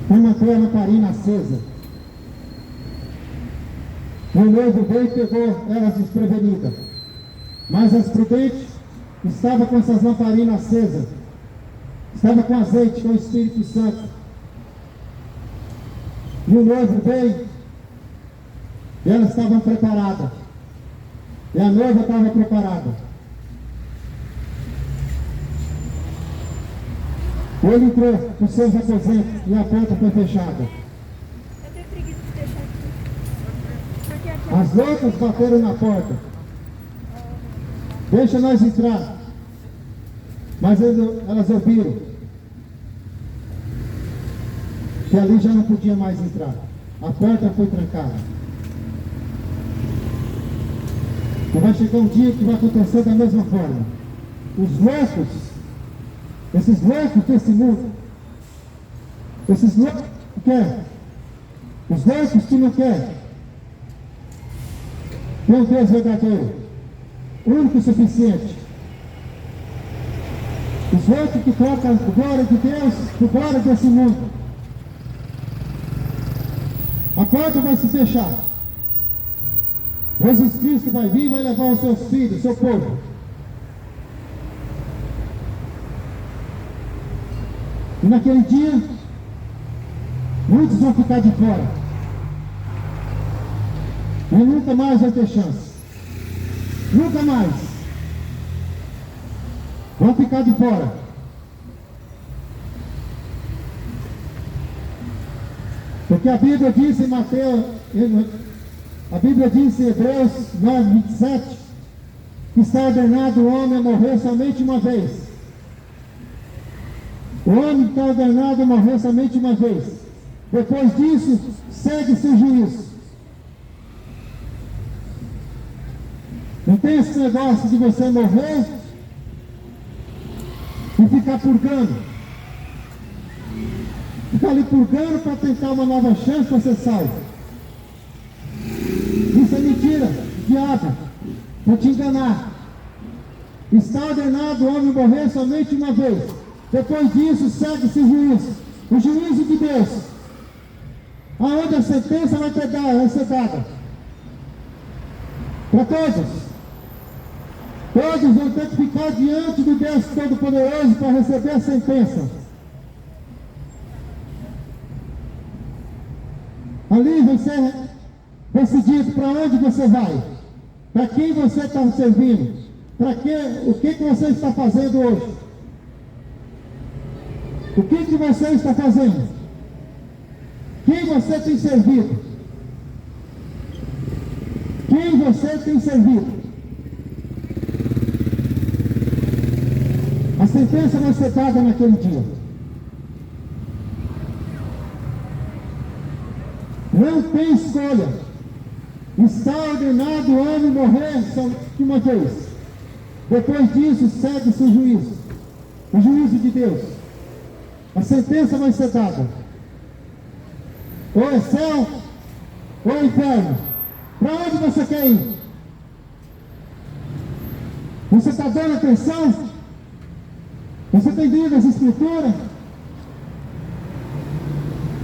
não manteve a lamparina acesa. O noivo veio e pegou elas desprevenidas, mas as prudentes estavam com essas lamparinas acesas, estavam com azeite, com o Espírito Santo. E o noivo veio e elas estavam preparadas, e a noiva estava preparada. Ele entrou nos seus aposentos e a porta foi fechada. Eu tenho preguiça de deixar aqui. As loucas bateram na porta: deixa nós entrar. Mas elas ouviram que ali já não podia mais entrar. A porta foi trancada. E vai chegar um dia que vai acontecer da mesma forma. Os loucos, esses loucos desse mundo, esses loucos que querem, os loucos que não querem, tem um Deus verdadeiro, único e suficiente. Os loucos que trocam a glória de Deus por glória desse mundo. A porta vai se fechar. Jesus Cristo vai vir e vai levar os seus filhos, seu povo. E naquele dia, muitos vão ficar de fora. E nunca mais vai ter chance. Nunca mais. Vão ficar de fora. Porque a Bíblia diz em Mateus, a Bíblia diz em Hebreus 9, 27, que está ordenado o homem a morrer somente uma vez. O homem está ordenado a morrer somente uma vez. Depois disso, segue-se o juízo. Não tem esse negócio de você morrer e ficar purgando. Ficar ali purgando para tentar uma nova chance para ser salvo. Isso é mentira, diabo, para te enganar. Está ordenado o homem morrer somente uma vez. Depois disso, segue-se o juízo. O juízo de Deus, aonde a sentença vai ser dada para todos. Todos vão ter que ficar diante do Deus Todo-Poderoso para receber a sentença. Ali vai ser decidido para onde você vai, para quem você está servindo, o que você está fazendo hoje. O que você está fazendo? Quem você tem servido? Quem você tem servido? A sentença vai ser dada naquele dia. Não tem escolha. Está ordenado o homem morrer só de uma vez. Depois disso, segue-se o juízo. O juízo de Deus. A sentença vai ser dada. Ou é céu, ou é inferno. Para onde você quer ir? Você está dando atenção? Você tem lido as Escrituras?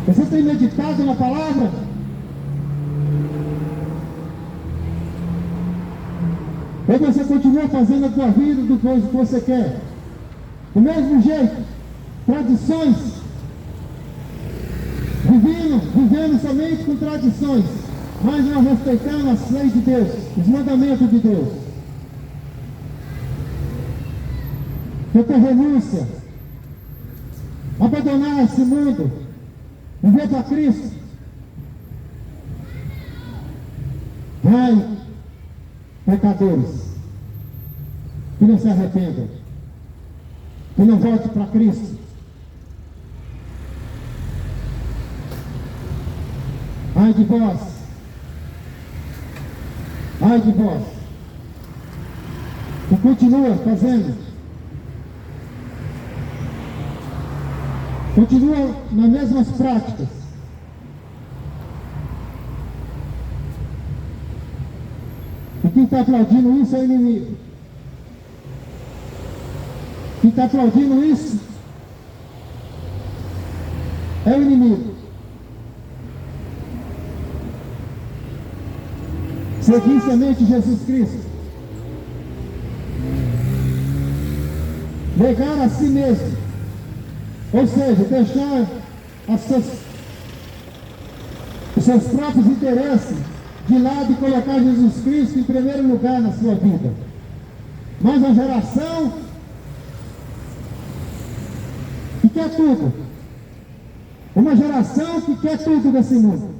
Você tem meditado na palavra? Ou você continua fazendo a tua vida do que você quer? Do mesmo jeito, tradições, vivendo somente com tradições, mas não respeitando as leis de Deus, os mandamentos de Deus. Que tua renúncia, abandonar esse mundo, viver para Cristo. Vai, pecadores, que não se arrependam, que não volte para Cristo. Ai de vós, ai de vós, que continua fazendo, continua nas mesmas práticas. E quem está aplaudindo isso é o inimigo. Quem está aplaudindo isso é o inimigo. Seguir somente Jesus Cristo. Negar a si mesmo. Ou seja, deixar os seus próprios interesses de lado e colocar Jesus Cristo em primeiro lugar na sua vida. Mas a geração que quer tudo. Uma geração que quer tudo desse mundo.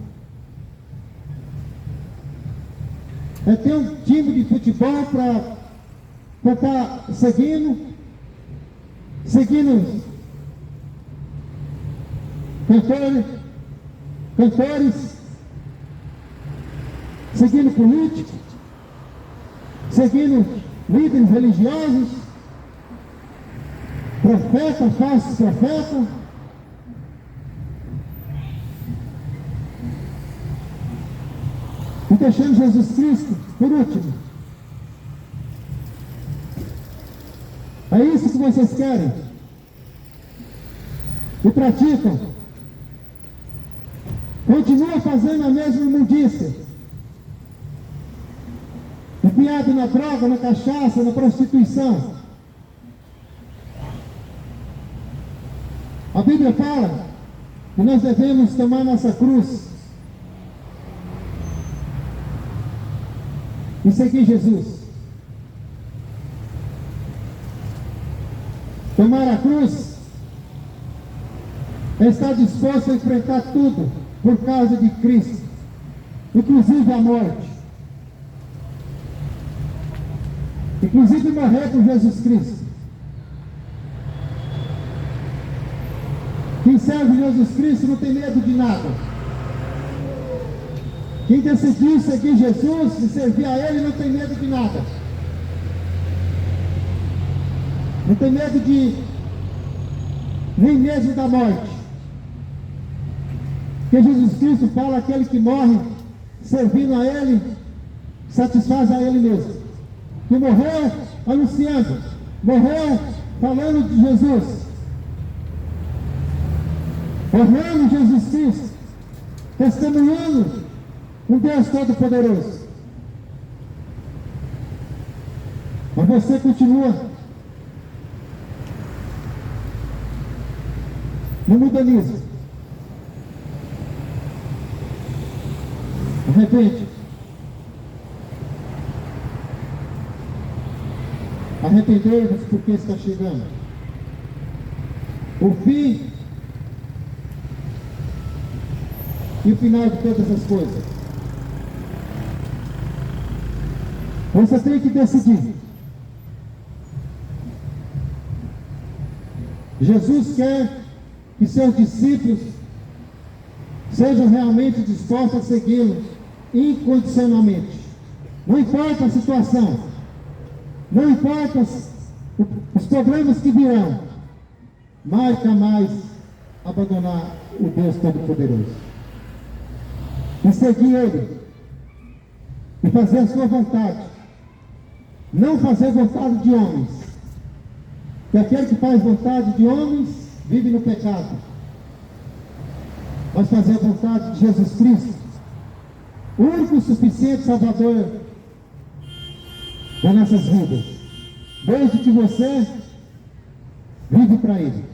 É ter um time de futebol para estar seguindo cantores, seguindo políticos, seguindo líderes religiosos, profetas, falsos profetas. E deixando Jesus Cristo por último. É isso que vocês querem e praticam. Continua fazendo a mesma imundícia. Enfiado na droga, na cachaça, na prostituição. A Bíblia fala que nós devemos tomar nossa cruz e seguir Jesus. Tomar a cruz é estar disposto a enfrentar tudo por causa de Cristo, inclusive a morte, inclusive morrer por Jesus Cristo. Quem serve Jesus Cristo não tem medo de nada. Quem decidiu seguir Jesus e servir a Ele não tem medo de nada. Não tem medo nem mesmo da morte. Porque Jesus Cristo fala: aquele que morre servindo a Ele, satisfaz a Ele mesmo. Que morreu anunciando, morreu falando de Jesus, honrando Jesus Cristo, testemunhando um Deus Todo-Poderoso. Mas você continua no mundanismo. Arrepende. Arrependei-vos porque está chegando o fim e o final de todas as coisas. Você tem que decidir. Jesus quer que seus discípulos sejam realmente dispostos a segui-lo incondicionalmente. Não importa a situação, não importa os problemas que virão, mais jamais abandonar o Deus Todo-Poderoso. E seguir Ele, e fazer a sua vontade, não fazer vontade de homens, que aquele que faz vontade de homens vive no pecado, mas fazer a vontade de Jesus Cristo, o único e suficiente Salvador das nossas vidas, desde que você vive para Ele.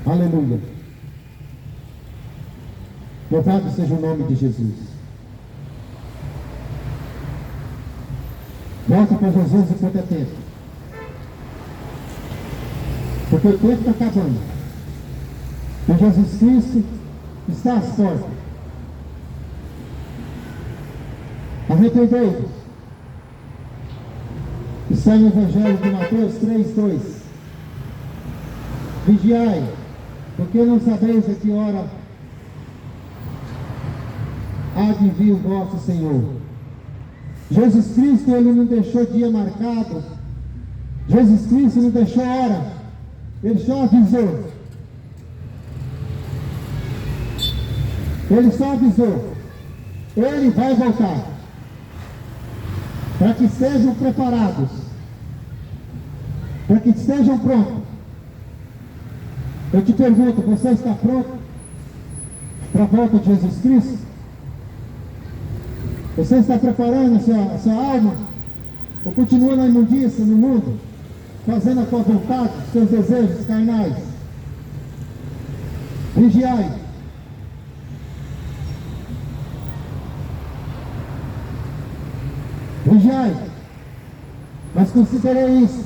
Aleluia. Louvado seja o nome de Jesus. Volta para Jesus enquanto é tempo, porque o tempo está acabando. E Jesus Cristo está às portas. Arrependei-vos. Está no Evangelho de Mateus 3:2. Vigiai, porque não sabeis a que hora há de vir o vosso Senhor. Jesus Cristo, Ele não deixou dia marcado. Jesus Cristo não deixou hora. Ele só avisou. Ele só avisou. Ele vai voltar. Para que sejam preparados. Para que estejam prontos. Eu te pergunto, você está pronto para a volta de Jesus Cristo? Você está preparando a sua alma? Ou continua na imundícia, no mundo? Fazendo a sua vontade, seus desejos carnais? Vigiai. Vigiai. Mas considerei isso.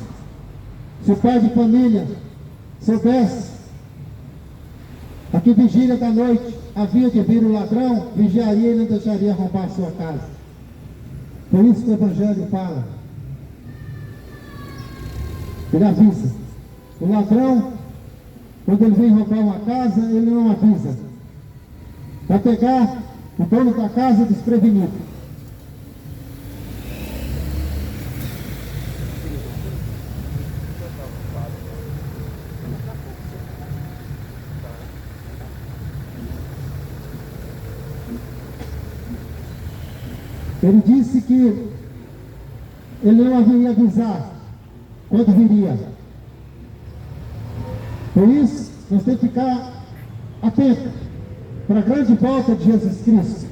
Se o pai de família soubesse a que vigília da noite havia de vir o ladrão, vigiaria e não deixaria roubar a sua casa. Por isso que o Evangelho fala. Ele avisa. O ladrão, quando ele vem roubar uma casa, ele não avisa. Vai pegar o dono da casa desprevenido. Ele disse que ele não havia avisar quando viria. Por isso, nós temos que ficar atentos para a grande volta de Jesus Cristo.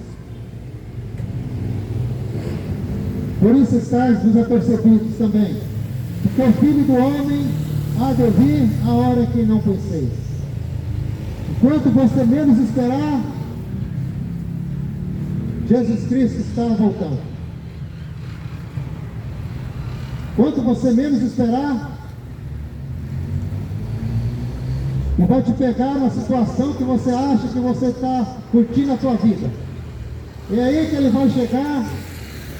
Por isso estáis desapercebidos também, porque o Filho do Homem há de vir a hora que não penseis. Enquanto você menos esperar, Jesus Cristo está voltando. Quanto você menos esperar, e vai te pegar numa situação que você acha que você está curtindo a sua vida. É aí que ele vai chegar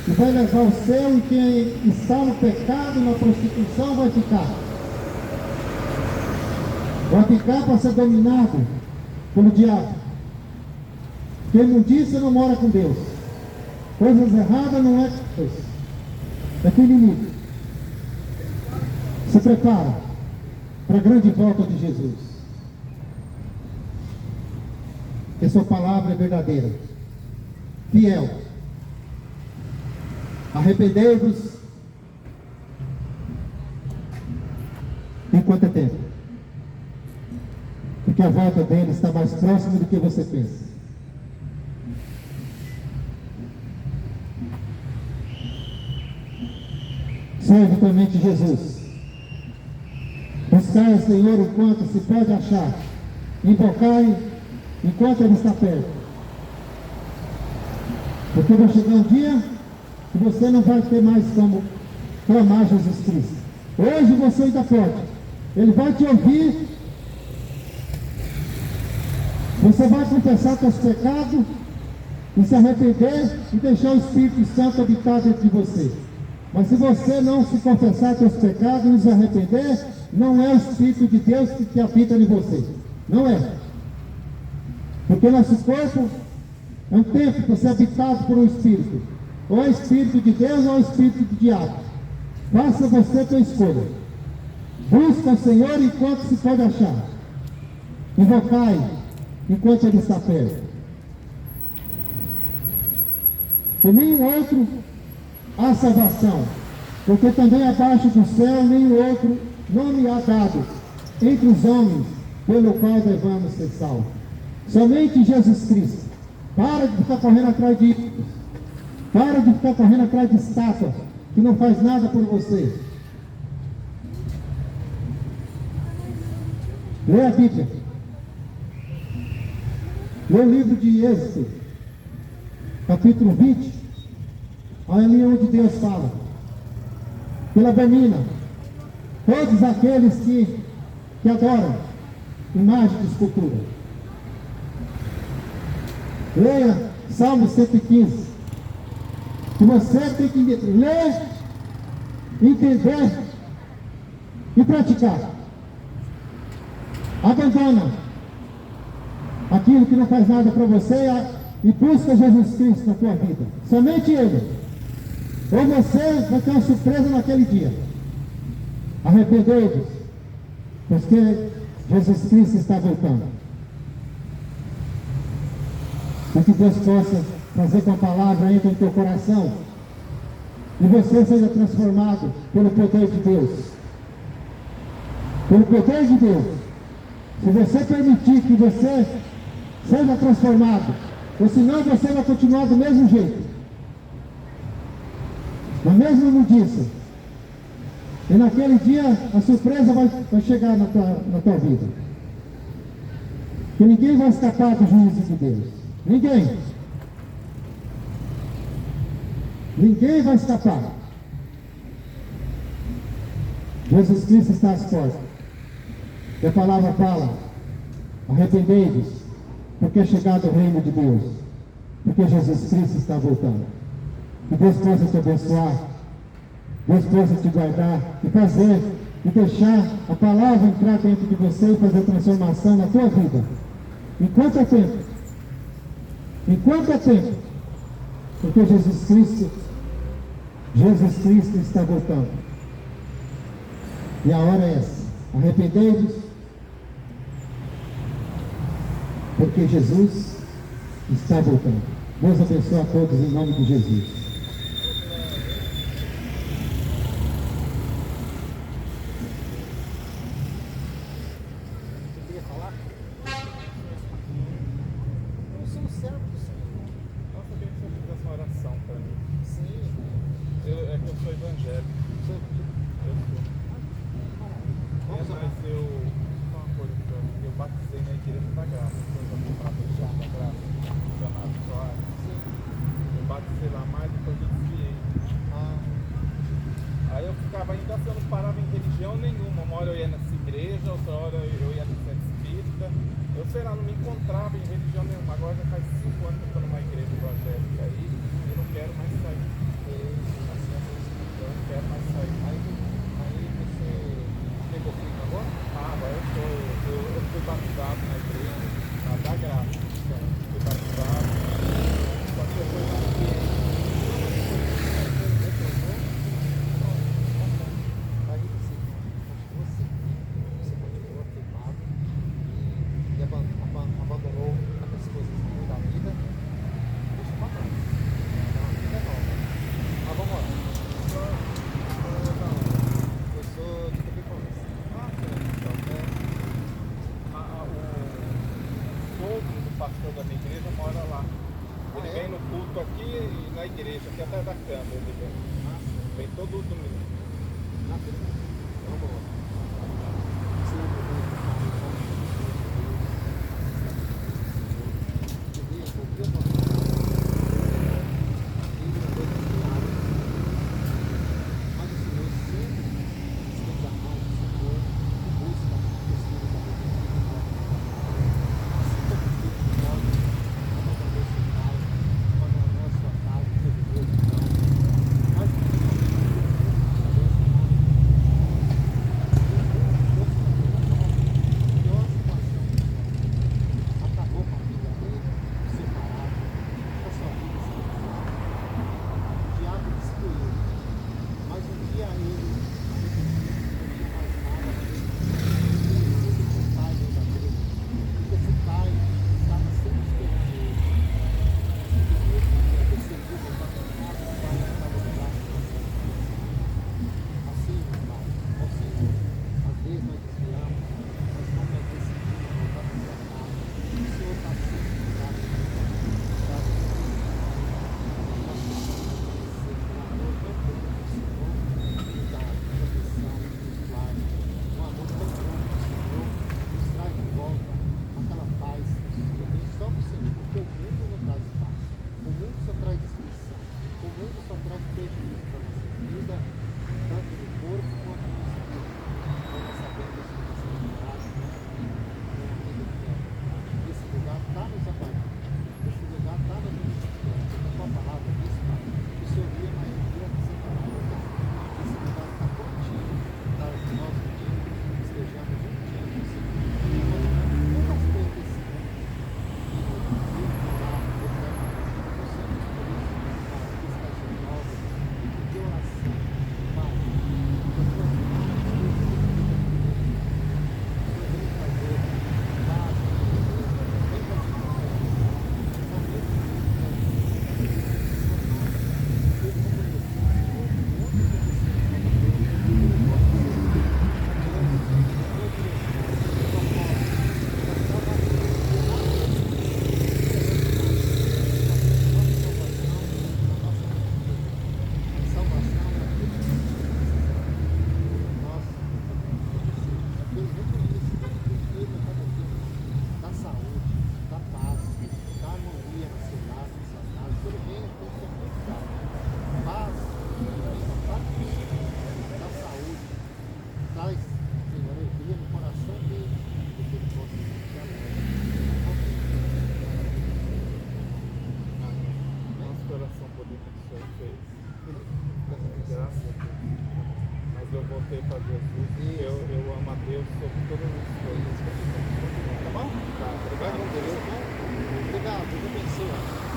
e vai levar o céu, e quem está no pecado, na prostituição, vai ficar. Vai ficar para ser dominado pelo diabo. Quem não disse não mora com Deus. Coisas erradas não é com Deus. É com o inimigo. Se prepara para a grande volta de Jesus. Que a sua palavra é verdadeira, fiel. Arrependei-vos enquanto é tempo. Porque a volta dele está mais próxima do que você pensa. Serve somente Jesus. Buscai o Senhor enquanto se pode achar. Invocai enquanto Ele está perto. Porque vai chegar um dia que você não vai ter mais como clamar Jesus Cristo. Hoje você ainda pode. Ele vai te ouvir. Você vai confessar seus pecados e se arrepender e deixar o Espírito Santo habitar dentro de você. Mas se você não se confessar seus pecados e não se arrepender, não é o Espírito de Deus que habita em você. Não é. Porque nosso corpo é um templo para ser habitado por um Espírito. Ou é Espírito de Deus ou é Espírito do diabo. Faça você a tua escolha. Busca o Senhor enquanto se pode achar. Invocai enquanto Ele está perto. Por nenhum outro há salvação, porque também abaixo do céu nenhum outro nome há dado entre os homens pelo qual devamos ser salvos. Somente Jesus Cristo. Para de ficar correndo atrás de ídolos. Para de ficar correndo atrás de estátuas que não faz nada por você. Leia a Bíblia. Leia o livro de Êxodo, capítulo 20. Olha ali onde Deus fala. Ele abomina todos aqueles que adoram imagem de escultura. Leia Salmo 115. Que você tem que ler, entender e praticar. Abandona aquilo que não faz nada para você e busca Jesus Cristo na tua vida. Somente Ele. Ou você vai ter uma surpresa naquele dia. Arrependei-vos, porque Jesus Cristo está voltando. E que Deus possa fazer com a palavra entre em teu coração e você seja transformado pelo poder de Deus. Pelo poder de Deus. Se você permitir que você seja transformado, ou senão você vai continuar do mesmo jeito, na mesma imundice. E naquele dia a surpresa vai chegar na tua vida. Que ninguém vai escapar do juízo de Deus. Ninguém. Ninguém vai escapar. Jesus Cristo está às portas. E a palavra fala: arrependei-vos, porque é chegado o reino de Deus. Porque Jesus Cristo está voltando. Que Deus possa te abençoar, Deus possa te guardar e fazer e deixar a palavra entrar dentro de você e fazer transformação na tua vida. Enquanto é tempo. Enquanto é tempo. Porque Jesus Cristo está voltando. E a hora é essa. Arrependei-vos, porque Jesus está voltando. Deus abençoe a todos em nome de Jesus. Aí eu ficava indo assim, eu não parava em religião nenhuma. Uma hora eu ia nessa igreja, outra hora eu ia no centro espírita. Eu sei lá, não me encontrava em religião nenhuma. Agora já faz 5 anos que eu estou numa igreja evangélica aí e eu não quero mais sair. Eu não quero mais sair. Aí você pegou comigo agora? Ah, agora eu fui batizado na igreja, na da graça. Então, fui batizado. Só que eu fui lá que abandonou as coisas da vida, deixa pra trás. A vida é nova. Mas vamos lá. Eu sou de Capicones. O sogro do pastor da minha igreja mora lá. Ele vem no culto aqui e na igreja, aqui atrás da câmara ele vem. Vem todo domingo. Vamos lá. o senhor fez. Graças a Deus. Mas eu voltei para Jesus porque eu amo a Deus sobre todas as coisas. Tá bom? Tá, obrigado. Obrigado, Deus abençoe.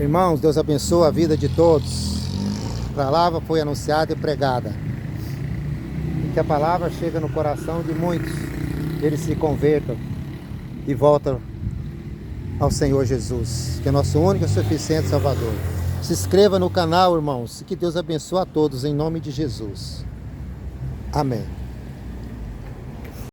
Irmãos, Deus abençoe a vida de todos. A palavra foi anunciada e pregada. E que a palavra chegue no coração de muitos. Eles se convertam e voltam ao Senhor Jesus, que é nosso único e suficiente Salvador. Se inscreva no canal, irmãos. E que Deus abençoe a todos em nome de Jesus. Amém.